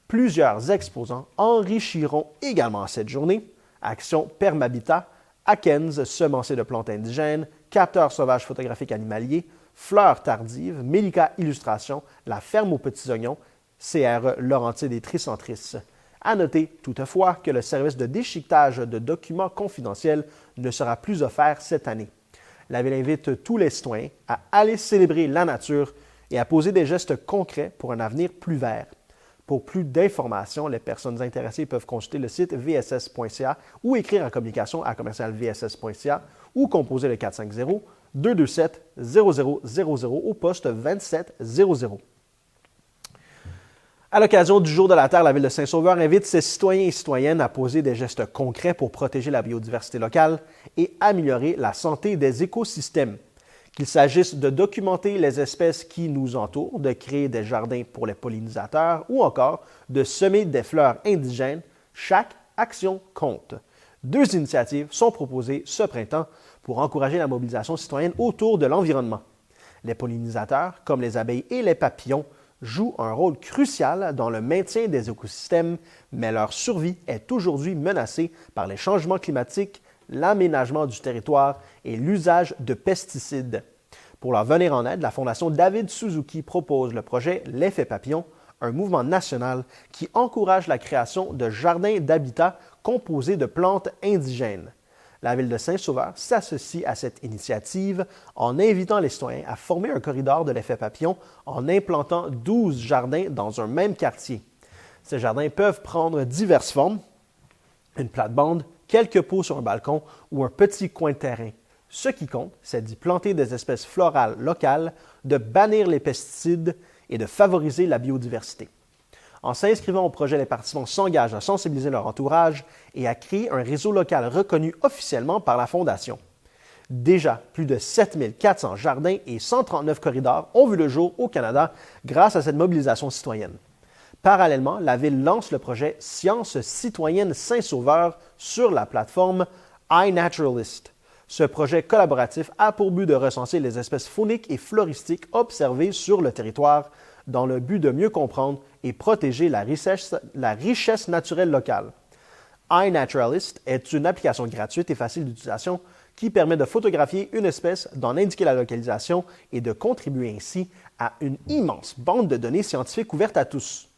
Plusieurs exposants enrichiront également cette journée. Action Permabitat, Akens, semencier de plantes indigènes, Capteur sauvage photographique animalier, Fleurs tardives, Mélica Illustration, La ferme aux petits oignons, CRE Laurentide et Tricentris. À noter toutefois que le service de déchiquetage de documents confidentiels ne sera plus offert cette année. La ville invite tous les citoyens à aller célébrer la nature et à poser des gestes concrets pour un avenir plus vert. Pour plus d'informations, les personnes intéressées peuvent consulter le site vss.ca ou écrire en communication à commercialvss.ca ou composer le 450-227-0000 au poste 2700. À l'occasion du Jour de la Terre, la Ville de Saint-Sauveur invite ses citoyens et citoyennes à poser des gestes concrets pour protéger la biodiversité locale et améliorer la santé des écosystèmes. Qu'il s'agisse de documenter les espèces qui nous entourent, de créer des jardins pour les pollinisateurs ou encore de semer des fleurs indigènes, chaque action compte. 2 initiatives sont proposées ce printemps pour encourager la mobilisation citoyenne autour de l'environnement. Les pollinisateurs, comme les abeilles et les papillons, jouent un rôle crucial dans le maintien des écosystèmes, mais leur survie est aujourd'hui menacée par les changements climatiques, l'aménagement du territoire et l'usage de pesticides. Pour leur venir en aide, la Fondation David Suzuki propose le projet L'Effet Papillon, un mouvement national qui encourage la création de jardins d'habitat composés de plantes indigènes. La Ville de Saint-Sauveur s'associe à cette initiative en invitant les citoyens à former un corridor de l'effet papillon en implantant 12 jardins dans un même quartier. Ces jardins peuvent prendre diverses formes, une plate-bande, quelques pots sur un balcon ou un petit coin de terrain. Ce qui compte, c'est d'y planter des espèces florales locales, de bannir les pesticides et de favoriser la biodiversité. En s'inscrivant au projet, les participants s'engagent à sensibiliser leur entourage et à créer un réseau local reconnu officiellement par la Fondation. Déjà, plus de 7400 jardins et 139 corridors ont vu le jour au Canada grâce à cette mobilisation citoyenne. Parallèlement, la Ville lance le projet Science citoyenne Saint-Sauveur sur la plateforme iNaturalist. Ce projet collaboratif a pour but de recenser les espèces fauniques et floristiques observées sur le territoire dans le but de mieux comprendre et protéger la richesse naturelle locale. iNaturalist est une application gratuite et facile d'utilisation qui permet de photographier une espèce, d'en indiquer la localisation et de contribuer ainsi à une immense bande de données scientifiques ouverte à tous.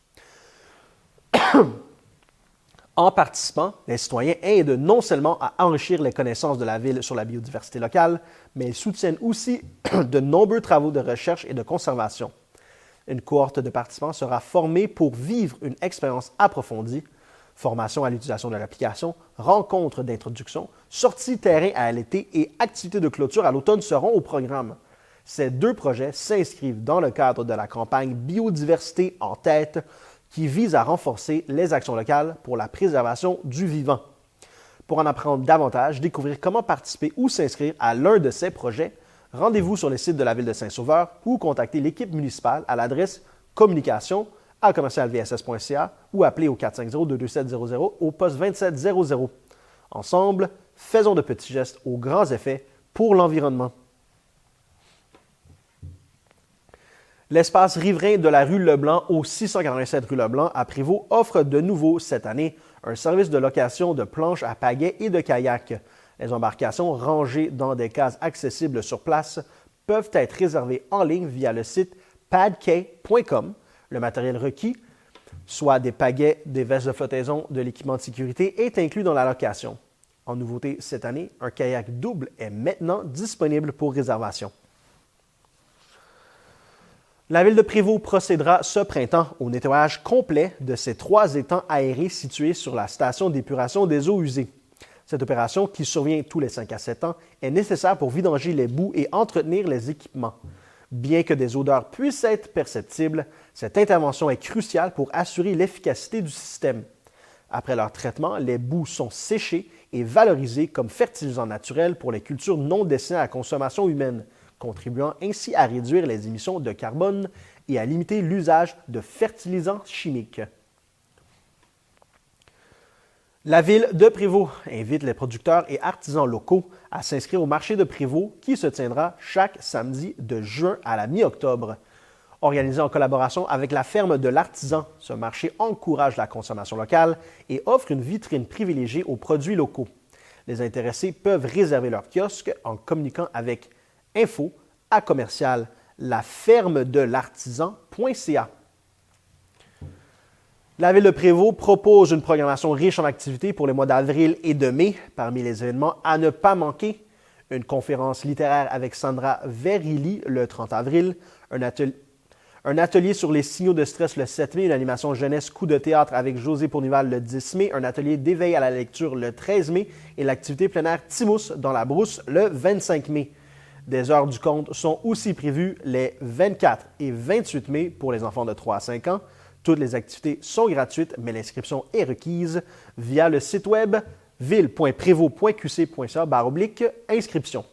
En participant, les citoyens aident non seulement à enrichir les connaissances de la Ville sur la biodiversité locale, mais ils soutiennent aussi de nombreux travaux de recherche et de conservation. Une cohorte de participants sera formée pour vivre une expérience approfondie, formation à l'utilisation de l'application, rencontres d'introduction, sorties terrain à l'été et activités de clôture à l'automne seront au programme. Ces deux projets s'inscrivent dans le cadre de la campagne Biodiversité en tête qui vise à renforcer les actions locales pour la préservation du vivant. Pour en apprendre davantage, découvrir comment participer ou s'inscrire à l'un de ces projets, rendez-vous sur le site de la Ville de Saint-Sauveur ou contactez l'équipe municipale à l'adresse communication@vss.ca ou appelez au 450-227-00 au poste 2700. Ensemble, faisons de petits gestes aux grands effets pour l'environnement. L'espace riverain de la rue Leblanc au 687 rue Leblanc à Prévost offre de nouveau cette année un service de location de planches à pagaie et de kayak. Les embarcations rangées dans des cases accessibles sur place peuvent être réservées en ligne via le site padkay.com. Le matériel requis, soit des pagaies, des vestes de flottaison, de l'équipement de sécurité, est inclus dans la location. En nouveauté cette année, un kayak double est maintenant disponible pour réservation. La Ville de Prévost procédera ce printemps au nettoyage complet de ses 3 étangs aérés situés sur la station d'épuration des eaux usées. Cette opération, qui survient tous les 5 à 7 ans, est nécessaire pour vidanger les boues et entretenir les équipements. Bien que des odeurs puissent être perceptibles, cette intervention est cruciale pour assurer l'efficacité du système. Après leur traitement, les boues sont séchées et valorisées comme fertilisants naturels pour les cultures non destinées à la consommation humaine, contribuant ainsi à réduire les émissions de carbone et à limiter l'usage de fertilisants chimiques. La Ville de Prévost invite les producteurs et artisans locaux à s'inscrire au marché de Prévost qui se tiendra chaque samedi de juin à la mi-octobre. Organisé en collaboration avec la ferme de l'artisan, ce marché encourage la consommation locale et offre une vitrine privilégiée aux produits locaux. Les intéressés peuvent réserver leur kiosque en communiquant avec info@lafermedelartisan.ca. La Ville de Prévost propose une programmation riche en activités pour les mois d'avril et de mai. Parmi les événements à ne pas manquer, une conférence littéraire avec Sandra Verrilli le 30 avril, un atelier sur les signaux de stress le 7 mai, une animation jeunesse coup de théâtre avec José Pournival le 10 mai, un atelier d'éveil à la lecture le 13 mai et l'activité plein air Timous dans la brousse le 25 mai. Des heures du conte sont aussi prévues les 24 et 28 mai pour les enfants de 3 à 5 ans. Toutes les activités sont gratuites, mais l'inscription est requise via le site web ville.prévost.qc.ca/inscription.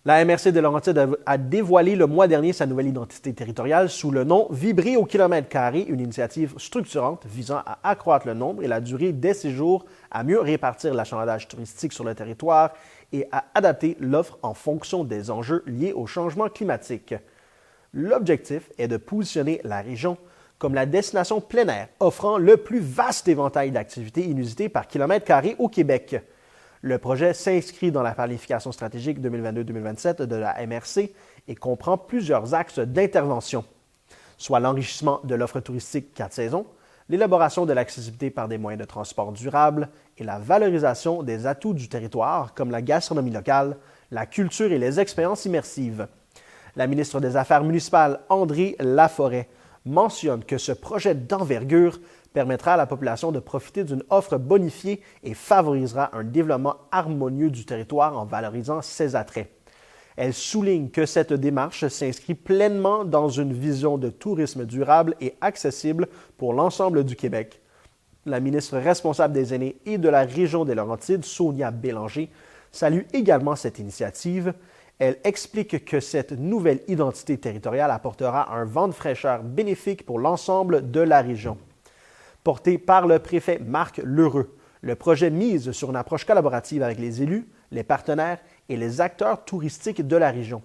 La MRC de Laurentides a dévoilé le mois dernier sa nouvelle identité territoriale sous le nom Vibrer au kilomètre carré, une initiative structurante visant à accroître le nombre et la durée des séjours, à mieux répartir l'achalandage touristique sur le territoire et à adapter l'offre en fonction des enjeux liés au changement climatique. L'objectif est de positionner la région comme la destination plein air offrant le plus vaste éventail d'activités inusitées par kilomètre carré au Québec. Le projet s'inscrit dans la planification stratégique 2022-2027 de la MRC et comprend plusieurs axes d'intervention, soit l'enrichissement de l'offre touristique 4 saisons, l'élaboration de l'accessibilité par des moyens de transport durables et la valorisation des atouts du territoire comme la gastronomie locale, la culture et les expériences immersives. La ministre des Affaires municipales, André Laforêt, mentionne que ce projet d'envergure permettra à la population de profiter d'une offre bonifiée et favorisera un développement harmonieux du territoire en valorisant ses attraits. Elle souligne que cette démarche s'inscrit pleinement dans une vision de tourisme durable et accessible pour l'ensemble du Québec. La ministre responsable des Aînés et de la région des Laurentides, Sonia Bélanger, salue également cette initiative. Elle explique que cette nouvelle identité territoriale apportera un vent de fraîcheur bénéfique pour l'ensemble de la région. Porté par le préfet Marc Lheureux, le projet mise sur une approche collaborative avec les élus, les partenaires et les acteurs touristiques de la région.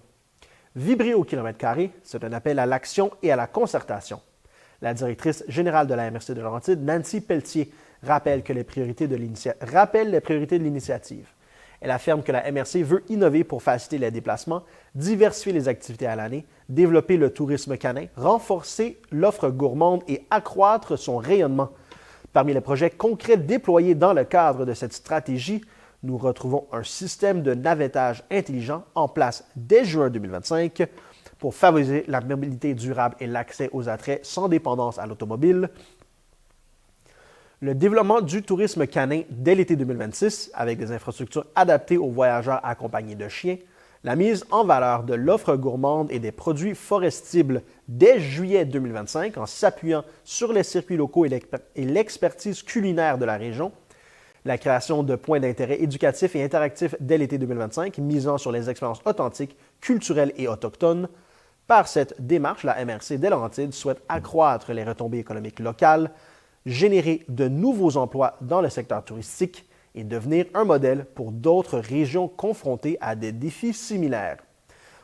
Vibrer au kilomètre carré, c'est un appel à l'action et à la concertation. La directrice générale de la MRC de Laurentides, Nancy Pelletier, rappelle les priorités de l'initiative. Elle affirme que la MRC veut innover pour faciliter les déplacements, diversifier les activités à l'année, développer le tourisme canin, renforcer l'offre gourmande et accroître son rayonnement. Parmi les projets concrets déployés dans le cadre de cette stratégie, nous retrouvons un système de navettage intelligent en place dès juin 2025 pour favoriser la mobilité durable et l'accès aux attraits sans dépendance à l'automobile. Le développement du tourisme canin dès l'été 2026 avec des infrastructures adaptées aux voyageurs accompagnés de chiens, la mise en valeur de l'offre gourmande et des produits forestibles dès juillet 2025 en s'appuyant sur les circuits locaux et l'expertise culinaire de la région, la création de points d'intérêt éducatifs et interactifs dès l'été 2025, misant sur les expériences authentiques, culturelles et autochtones. Par cette démarche, la MRC des Laurentides souhaite accroître les retombées économiques locales, générer de nouveaux emplois dans le secteur touristique et devenir un modèle pour d'autres régions confrontées à des défis similaires.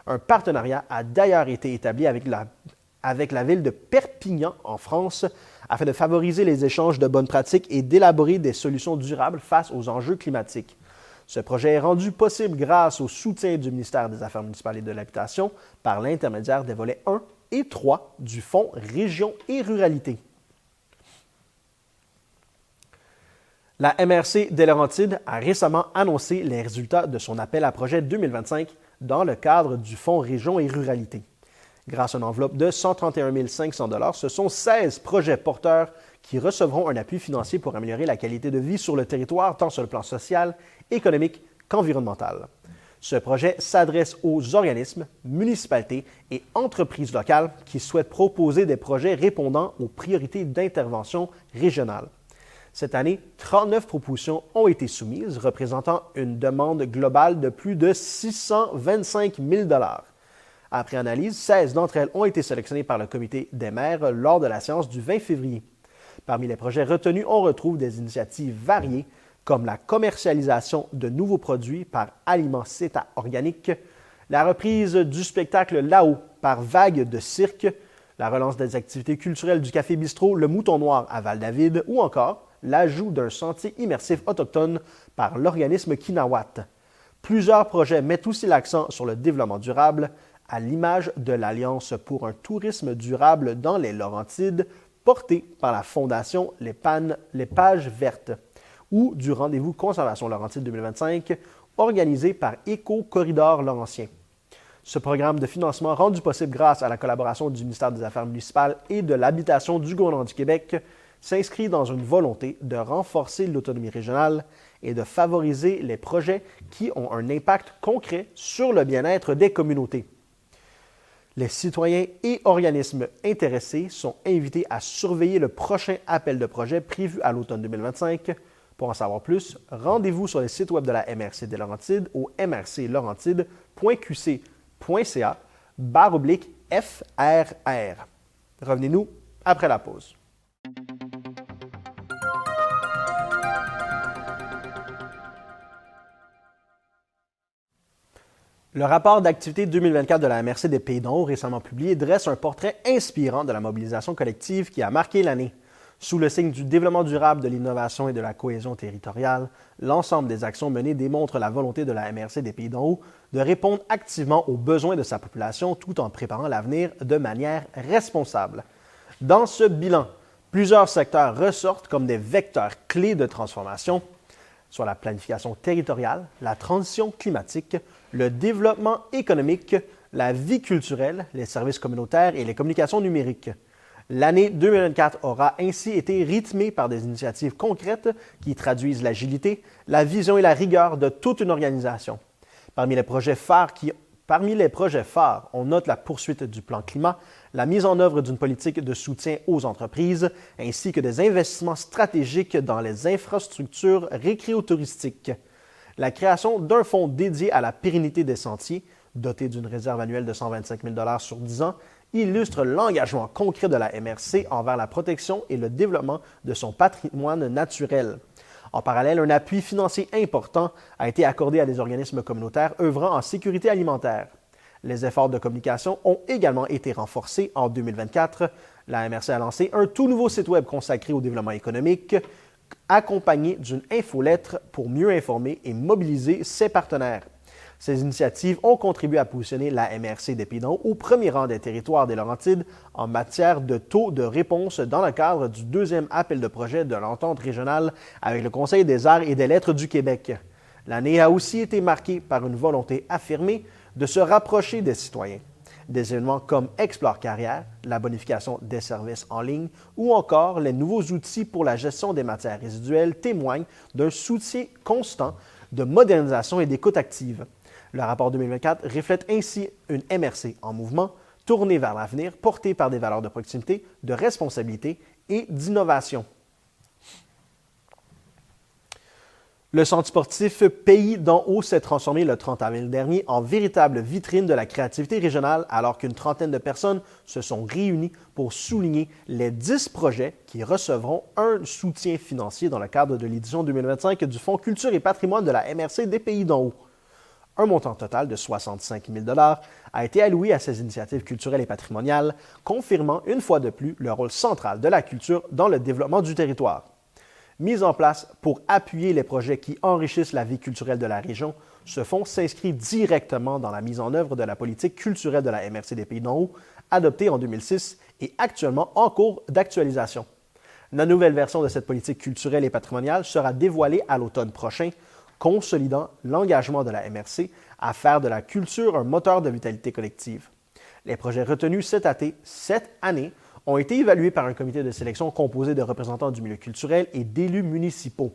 Un partenariat a d'ailleurs été établi avec la ville de Perpignan en France afin de favoriser les échanges de bonnes pratiques et d'élaborer des solutions durables face aux enjeux climatiques. Ce projet est rendu possible grâce au soutien du ministère des Affaires municipales et de l'Habitation par l'intermédiaire des volets 1 et 3 du Fonds Région et Ruralité. La MRC des Laurentides a récemment annoncé les résultats de son appel à projet 2025 dans le cadre du Fonds Région et Ruralité. Grâce à une enveloppe de 131 500 $, ce sont 16 projets porteurs qui recevront un appui financier pour améliorer la qualité de vie sur le territoire, tant sur le plan social, économique qu'environnemental. Ce projet s'adresse aux organismes, municipalités et entreprises locales qui souhaitent proposer des projets répondant aux priorités d'intervention régionales. Cette année, 39 propositions ont été soumises, représentant une demande globale de plus de 625 000 $. Après analyse, 16 d'entre elles ont été sélectionnées par le comité des maires lors de la séance du 20 février. Parmi les projets retenus, on retrouve des initiatives variées, comme la commercialisation de nouveaux produits par Aliments CETA Organique, la reprise du spectacle Là-haut par Vague de Cirque, la relance des activités culturelles du Café Bistrot Le Mouton Noir à Val-David ou encore l'ajout d'un sentier immersif autochtone par l'organisme Kinawat. Plusieurs projets mettent aussi l'accent sur le développement durable, à l'image de l'Alliance pour un tourisme durable dans les Laurentides, portée par la Fondation Les Pages Vertes, ou du Rendez-vous Conservation Laurentide 2025, organisé par Éco-Corridor Laurentien. Ce programme de financement, rendu possible grâce à la collaboration du ministère des Affaires municipales et de l'Habitation du gouvernement du Québec, s'inscrit dans une volonté de renforcer l'autonomie régionale et de favoriser les projets qui ont un impact concret sur le bien-être des communautés. Les citoyens et organismes intéressés sont invités à surveiller le prochain appel de projet prévu à l'automne 2025. Pour en savoir plus, rendez-vous sur le site web de la MRC des Laurentides au mrclaurentides.qc.ca/FRR. Revenez-nous après la pause. Le rapport d'activité 2024 de la MRC des Pays-d'en-Haut, récemment publié, dresse un portrait inspirant de la mobilisation collective qui a marqué l'année. Sous le signe du développement durable, de l'innovation et de la cohésion territoriale, l'ensemble des actions menées démontre la volonté de la MRC des Pays-d'en-Haut de répondre activement aux besoins de sa population tout en préparant l'avenir de manière responsable. Dans ce bilan, plusieurs secteurs ressortent comme des vecteurs clés de transformation, soit la planification territoriale, la transition climatique, le développement économique, la vie culturelle, les services communautaires et les communications numériques. L'année 2024 aura ainsi été rythmée par des initiatives concrètes qui traduisent l'agilité, la vision et la rigueur de toute une organisation. Parmi les projets phares qui Parmi les projets phares, on note la poursuite du plan climat, la mise en œuvre d'une politique de soutien aux entreprises, ainsi que des investissements stratégiques dans les infrastructures récréotouristiques. La création d'un fonds dédié à la pérennité des sentiers, doté d'une réserve annuelle de 125 000 $ sur 10 ans, illustre l'engagement concret de la MRC envers la protection et le développement de son patrimoine naturel. En parallèle, un appui financier important a été accordé à des organismes communautaires œuvrant en sécurité alimentaire. Les efforts de communication ont également été renforcés en 2024. La MRC a lancé un tout nouveau site web consacré au développement économique, accompagné d'une infolettre pour mieux informer et mobiliser ses partenaires. Ces initiatives ont contribué à positionner la MRC des Pays-d'en-Haut au premier rang des territoires des Laurentides en matière de taux de réponse dans le cadre du deuxième appel de projet de l'entente régionale avec le Conseil des arts et des lettres du Québec. L'année a aussi été marquée par une volonté affirmée de se rapprocher des citoyens. Des événements comme Explore Carrière, la bonification des services en ligne ou encore les nouveaux outils pour la gestion des matières résiduelles témoignent d'un soutien constant de modernisation et d'écoute active. Le rapport 2024 reflète ainsi une MRC en mouvement, tournée vers l'avenir, portée par des valeurs de proximité, de responsabilité et d'innovation. Le centre sportif Pays d'en Haut s'est transformé le 30 avril dernier en véritable vitrine de la créativité régionale alors qu'une trentaine de personnes se sont réunies pour souligner les 10 projets qui recevront un soutien financier dans le cadre de l'édition 2025 du Fonds Culture et Patrimoine de la MRC des Pays d'en Haut. Un montant total de 65 000 $ a été alloué à ces initiatives culturelles et patrimoniales, confirmant une fois de plus le rôle central de la culture dans le développement du territoire. Mis en place pour appuyer les projets qui enrichissent la vie culturelle de la région, ce fonds s'inscrit directement dans la mise en œuvre de la politique culturelle de la MRC des Pays-d'en Haut, adoptée en 2006 et actuellement en cours d'actualisation. La nouvelle version de cette politique culturelle et patrimoniale sera dévoilée à l'automne prochain, consolidant l'engagement de la MRC à faire de la culture un moteur de vitalité collective. Les projets retenus cette année ont été évalués par un comité de sélection composé de représentants du milieu culturel et d'élus municipaux.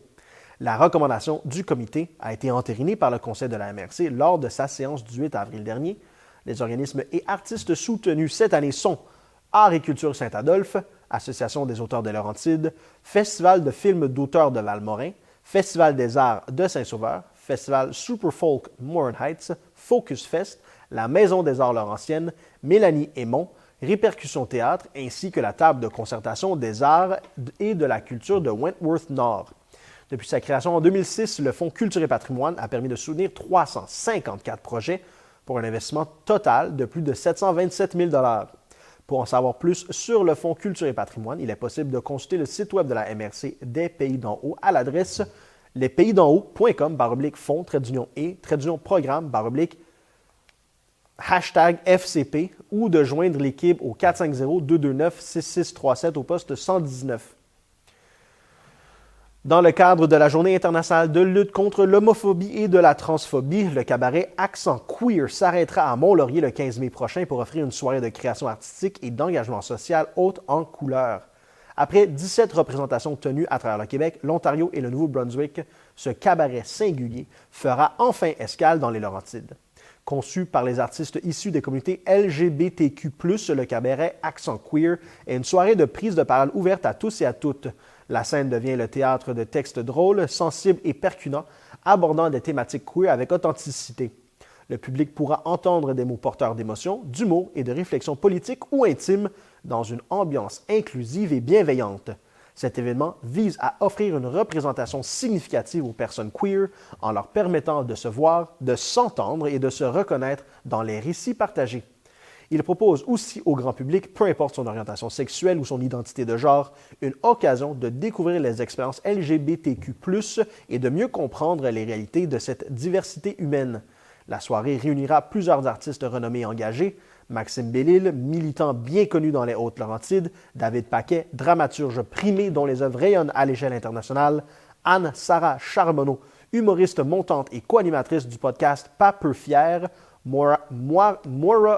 La recommandation du comité a été entérinée par le conseil de la MRC lors de sa séance du 8 avril dernier. Les organismes et artistes soutenus cette année sont Art et Culture Saint-Adolphe, Association des auteurs de Laurentides, Festival de films d'auteurs de Valmorin, Festival des arts de Saint-Sauveur, Festival Super Folk Morin Heights, Focus Fest, la Maison des arts laurentiennes, Mélanie Aymon, Répercussions Théâtre, ainsi que la table de concertation des arts et de la culture de Wentworth Nord. Depuis sa création en 2006, le Fonds Culture et Patrimoine a permis de soutenir 354 projets pour un investissement total de plus de 727 000 $. Pour en savoir plus sur le Fonds Culture et Patrimoine, il est possible de consulter le site web de la MRC des Pays d'en Haut à l'adresse lespaysdenhaut.com/et-programme #FCP ou de joindre l'équipe au 450-229-6637 au poste 119. Dans le cadre de la Journée internationale de lutte contre l'homophobie et de la transphobie, le cabaret Accent Queer s'arrêtera à Mont-Laurier le 15 mai prochain pour offrir une soirée de création artistique et d'engagement social haute en couleurs. Après 17 représentations tenues à travers le Québec, l'Ontario et le Nouveau-Brunswick, ce cabaret singulier fera enfin escale dans les Laurentides. Conçu par les artistes issus des communautés LGBTQ+, le cabaret Accent Queer est une soirée de prise de parole ouverte à tous et à toutes. La scène devient le théâtre de textes drôles, sensibles et percutants, abordant des thématiques queer avec authenticité. Le public pourra entendre des mots porteurs d'émotions, d'humour et de réflexions politiques ou intimes dans une ambiance inclusive et bienveillante. Cet événement vise à offrir une représentation significative aux personnes queer en leur permettant de se voir, de s'entendre et de se reconnaître dans les récits partagés. Il propose aussi au grand public, peu importe son orientation sexuelle ou son identité de genre, une occasion de découvrir les expériences LGBTQ+, et de mieux comprendre les réalités de cette diversité humaine. La soirée réunira plusieurs artistes renommés et engagés, Maxime Bellil, militant bien connu dans les Hautes-Laurentides, David Paquet, dramaturge primé dont les œuvres rayonnent à l'échelle internationale, Anne-Sarah Charbonneau, humoriste montante et co-animatrice du podcast Pas peu fière, Maura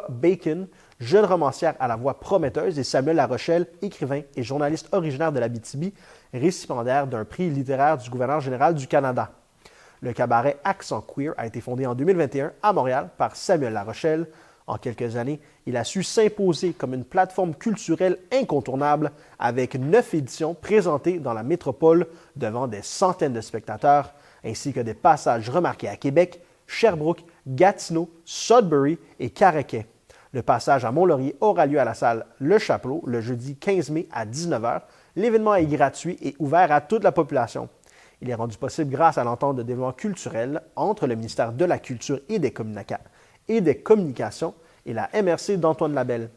Bacon, jeune romancière à la voix prometteuse, et Samuel Larochelle, écrivain et journaliste originaire de l'Abitibi, récipiendaire d'un prix littéraire du gouverneur général du Canada. Le cabaret Accent Queer a été fondé en 2021 à Montréal par Samuel Larochelle. En quelques années, il a su s'imposer comme une plateforme culturelle incontournable avec 9 éditions présentées dans la métropole devant des centaines de spectateurs, ainsi que des passages remarqués à Québec, Sherbrooke, Gatineau, Sudbury et Caraquet. Le passage à Mont-Laurier aura lieu à la salle Le Chapelot le jeudi 15 mai à 19h. L'événement est gratuit et ouvert à toute la population. Il est rendu possible grâce à l'entente de développement culturel entre le ministère de la Culture et des Communications et la MRC d'Antoine Labelle.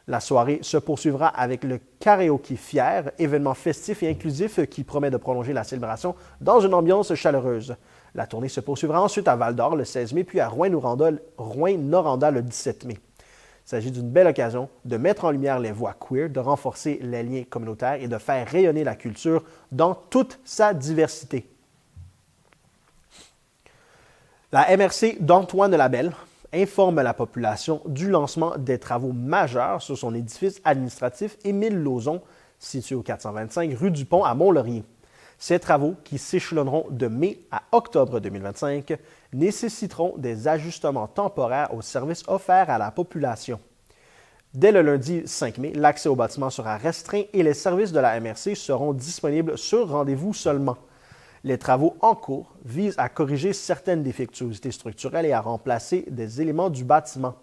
La soirée se poursuivra avec le Karaoké Fier, événement festif et inclusif qui promet de prolonger la célébration dans une ambiance chaleureuse. La tournée se poursuivra ensuite à Val-d'Or le 16 mai, puis à Rouyn-Noranda le 17 mai. Il s'agit d'une belle occasion de mettre en lumière les voix queer, de renforcer les liens communautaires et de faire rayonner la culture dans toute sa diversité. La MRC d'Antoine Labelle informe la population du lancement des travaux majeurs sur son édifice administratif Émile Lauzon, situé au 425 rue du Pont à Mont-Laurier. Ces travaux, qui s'échelonneront de mai à octobre 2025, nécessiteront des ajustements temporaires aux services offerts à la population. Dès le lundi 5 mai, l'accès au bâtiment sera restreint et les services de la MRC seront disponibles sur rendez-vous seulement. Les travaux en cours visent à corriger certaines défectuosités structurelles et à remplacer des éléments du bâtiment.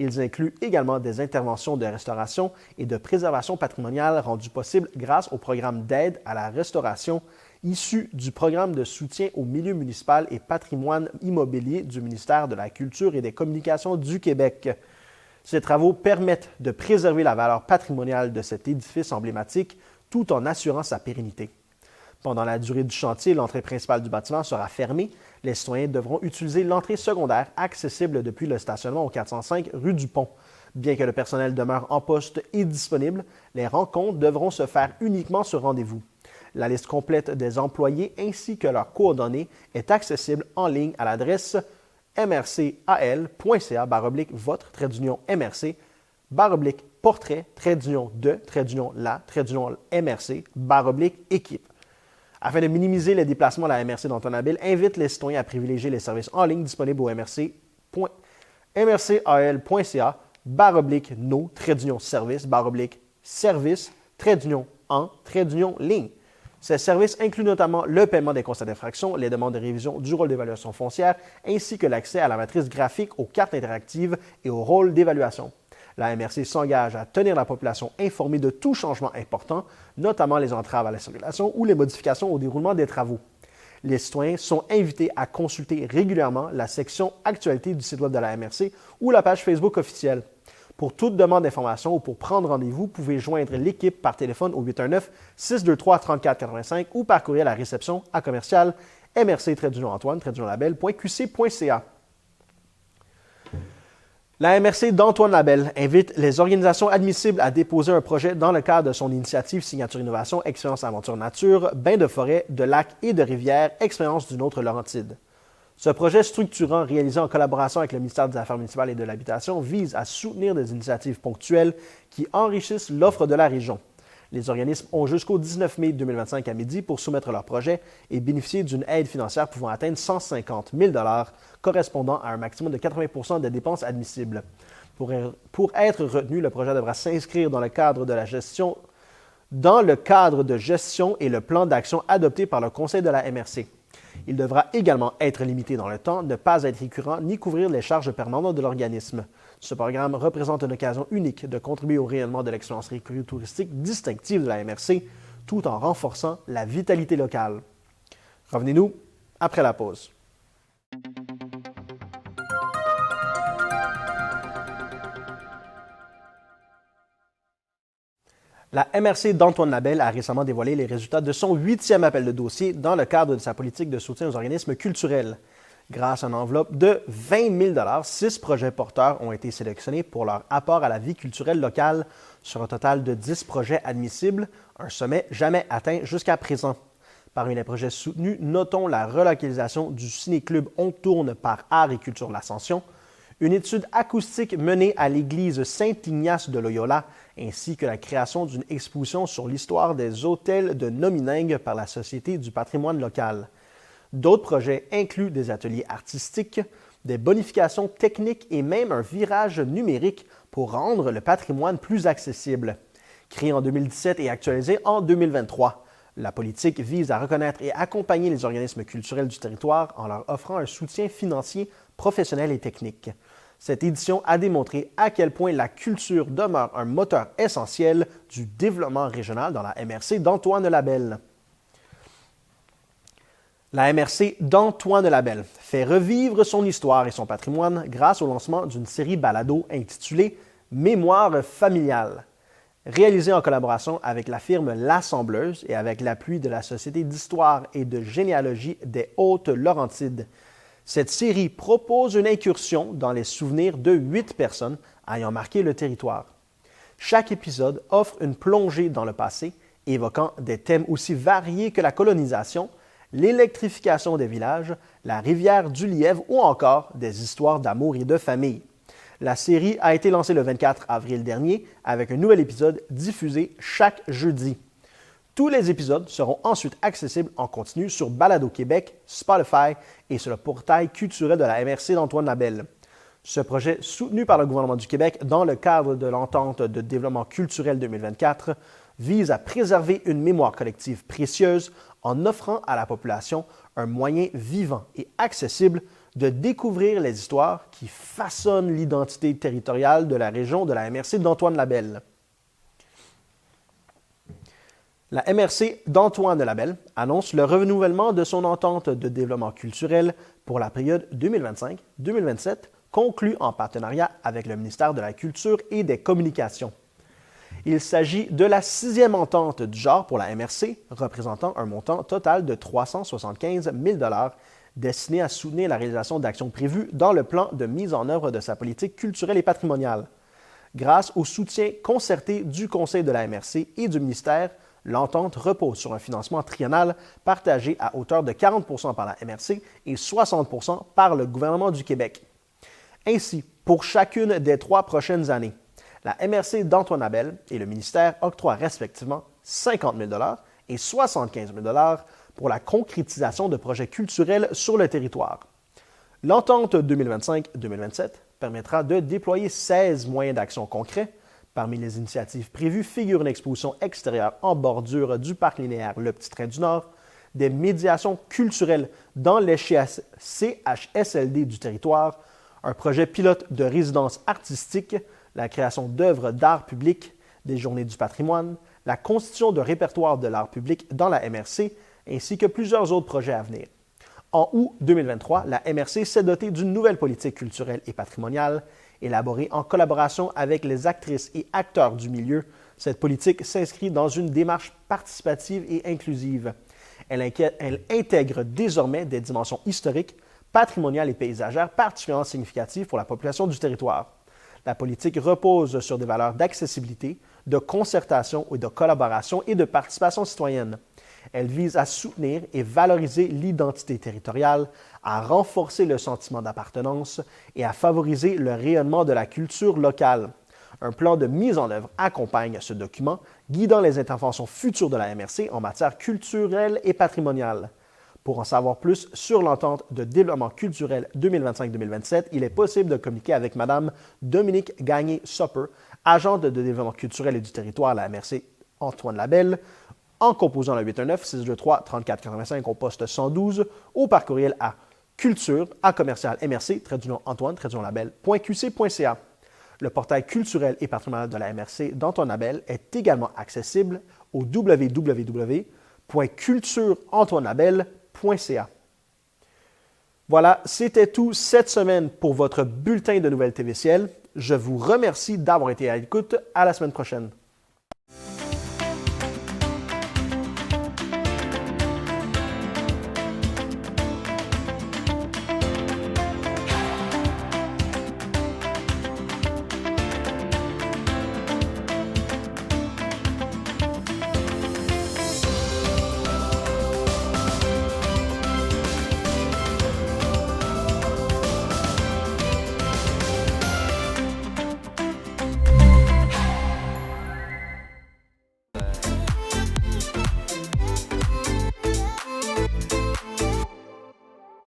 Ils incluent également des interventions de restauration et de préservation patrimoniale rendues possibles grâce au programme d'aide à la restauration issu du programme de soutien au milieu municipal et patrimoine immobilier du ministère de la Culture et des Communications du Québec. Ces travaux permettent de préserver la valeur patrimoniale de cet édifice emblématique tout en assurant sa pérennité. Pendant la durée du chantier, l'entrée principale du bâtiment sera fermée. Les citoyens devront utiliser l'entrée secondaire accessible depuis le stationnement au 405 rue du Pont. Bien que le personnel demeure en poste et disponible, les rencontres devront se faire uniquement sur rendez-vous. La liste complète des employés ainsi que leurs coordonnées est accessible en ligne à l'adresse mrcal.ca/votre-portrait-de-la-MRC/équipe. Afin de minimiser les déplacements, la MRC d'Antoine Labelle invite les citoyens à privilégier les services en ligne disponibles au mrcal.ca/nos-service/service-en-ligne. Ces services incluent notamment le paiement des constats d'infraction, les demandes de révision du rôle d'évaluation foncière, ainsi que l'accès à la matrice graphique, aux cartes interactives et au rôle d'évaluation. La MRC s'engage à tenir la population informée de tout changement important, notamment les entraves à la circulation ou les modifications au déroulement des travaux. Les citoyens sont invités à consulter régulièrement la section Actualité du site web de la MRC ou la page Facebook officielle. Pour toute demande d'information ou pour prendre rendez-vous, vous pouvez joindre l'équipe par téléphone au 819-623-3485 ou par courriel à réception à commercial mrc-antoine-labelle.qc.ca. La MRC d'Antoine Labelle invite les organisations admissibles à déposer un projet dans le cadre de son initiative Signature Innovation, Expérience Aventure Nature, Bains de forêt, de lacs et de rivières, Expérience d'une autre Laurentide. Ce projet structurant, réalisé en collaboration avec le ministère des Affaires municipales et de l'Habitation, vise à soutenir des initiatives ponctuelles qui enrichissent l'offre de la région. Les organismes ont jusqu'au 19 mai 2025 à midi pour soumettre leur projet et bénéficier d'une aide financière pouvant atteindre 150 000 $, correspondant à un maximum de 80 des dépenses admissibles. Pour être retenu, le projet devra s'inscrire dans le cadre de gestion et le plan d'action adopté par le Conseil de la MRC. Il devra également être limité dans le temps, ne pas être récurrent ni couvrir les charges permanentes de l'organisme. Ce programme représente une occasion unique de contribuer au rayonnement de l'expérience touristique distinctive de la MRC, tout en renforçant la vitalité locale. Revenez-nous après la pause. La MRC d'Antoine Labelle a récemment dévoilé les résultats de son 8e appel de dossier dans le cadre de sa politique de soutien aux organismes culturels. Grâce à une enveloppe de 20 000 $, 6 projets porteurs ont été sélectionnés pour leur apport à la vie culturelle locale sur un total de 10 projets admissibles, un sommet jamais atteint jusqu'à présent. Parmi les projets soutenus, notons la relocalisation du ciné-club On Tourne par Art et Culture L'Ascension, une étude acoustique menée à l'église Saint-Ignace de Loyola, ainsi que la création d'une exposition sur l'histoire des hôtels de Nominingue par la Société du patrimoine local. D'autres projets incluent des ateliers artistiques, des bonifications techniques et même un virage numérique pour rendre le patrimoine plus accessible. Créé en 2017 et actualisé en 2023, la politique vise à reconnaître et accompagner les organismes culturels du territoire en leur offrant un soutien financier, professionnel et technique. Cette édition a démontré à quel point la culture demeure un moteur essentiel du développement régional dans la MRC d'Antoine Labelle. La MRC d'Antoine Labelle fait revivre son histoire et son patrimoine grâce au lancement d'une série balado intitulée « Mémoire familiale ». Réalisée en collaboration avec la firme L'Assembleuse et avec l'appui de la Société d'histoire et de généalogie des Hautes-Laurentides. Cette série propose une incursion dans les souvenirs de 8 personnes ayant marqué le territoire. Chaque épisode offre une plongée dans le passé, évoquant des thèmes aussi variés que la colonisation, l'électrification des villages, la rivière du Lièvre ou encore des histoires d'amour et de famille. La série a été lancée le 24 avril dernier avec un nouvel épisode diffusé chaque jeudi. Tous les épisodes seront ensuite accessibles en continu sur Balado Québec, Spotify et sur le portail culturel de la MRC d'Antoine Labelle. Ce projet, soutenu par le gouvernement du Québec dans le cadre de l'entente de développement culturel 2024, vise à préserver une mémoire collective précieuse en offrant à la population un moyen vivant et accessible de découvrir les histoires qui façonnent l'identité territoriale de la région de la MRC d'Antoine Labelle. La MRC d'Antoine Labelle annonce le renouvellement de son entente de développement culturel pour la période 2025-2027, conclue en partenariat avec le ministère de la Culture et des Communications. Il s'agit de la 6e entente du genre pour la MRC, représentant un montant total de 375 000 $ destiné à soutenir la réalisation d'actions prévues dans le plan de mise en œuvre de sa politique culturelle et patrimoniale. Grâce au soutien concerté du Conseil de la MRC et du ministère, l'entente repose sur un financement triennal partagé à hauteur de 40 % par la MRC et 60 % par le gouvernement du Québec. Ainsi, pour chacune des 3 prochaines années, la MRC d'Antoine Labelle et le ministère octroient respectivement 50 000 $ et 75 000 $ pour la concrétisation de projets culturels sur le territoire. L'entente 2025-2027 permettra de déployer 16 moyens d'action concrets. Parmi les initiatives prévues figure une exposition extérieure en bordure du parc linéaire Le Petit Train du Nord, des médiations culturelles dans les CHSLD du territoire, un projet pilote de résidence artistique, la création d'œuvres d'art public, des journées du patrimoine, la constitution de répertoire de l'art public dans la MRC, ainsi que plusieurs autres projets à venir. En août 2023, la MRC s'est dotée d'une nouvelle politique culturelle et patrimoniale, élaborée en collaboration avec les actrices et acteurs du milieu. Cette politique s'inscrit dans une démarche participative et inclusive. Elle intègre désormais des dimensions historiques, patrimoniales et paysagères particulièrement significatives pour la population du territoire. La politique repose sur des valeurs d'accessibilité, de concertation et de collaboration et de participation citoyenne. Elle vise à soutenir et valoriser l'identité territoriale, à renforcer le sentiment d'appartenance et à favoriser le rayonnement de la culture locale. Un plan de mise en œuvre accompagne ce document, guidant les interventions futures de la MRC en matière culturelle et patrimoniale. Pour en savoir plus sur l'entente de développement culturel 2025-2027, il est possible de communiquer avec Mme Dominique Gagné-Sopper, agente de développement culturel et du territoire à la MRC Antoine Labelle, en composant le 819-623-3485 au poste 112 ou par courriel à culture@mrc-antoine-labelle.qc.ca. Le portail culturel et patrimonial de la MRC d'Antoine Labelle est également accessible au www.cultureantoinelabelle.ca. Voilà, c'était tout cette semaine pour votre bulletin de nouvelles TVCL. Je vous remercie d'avoir été à l'écoute. À la semaine prochaine.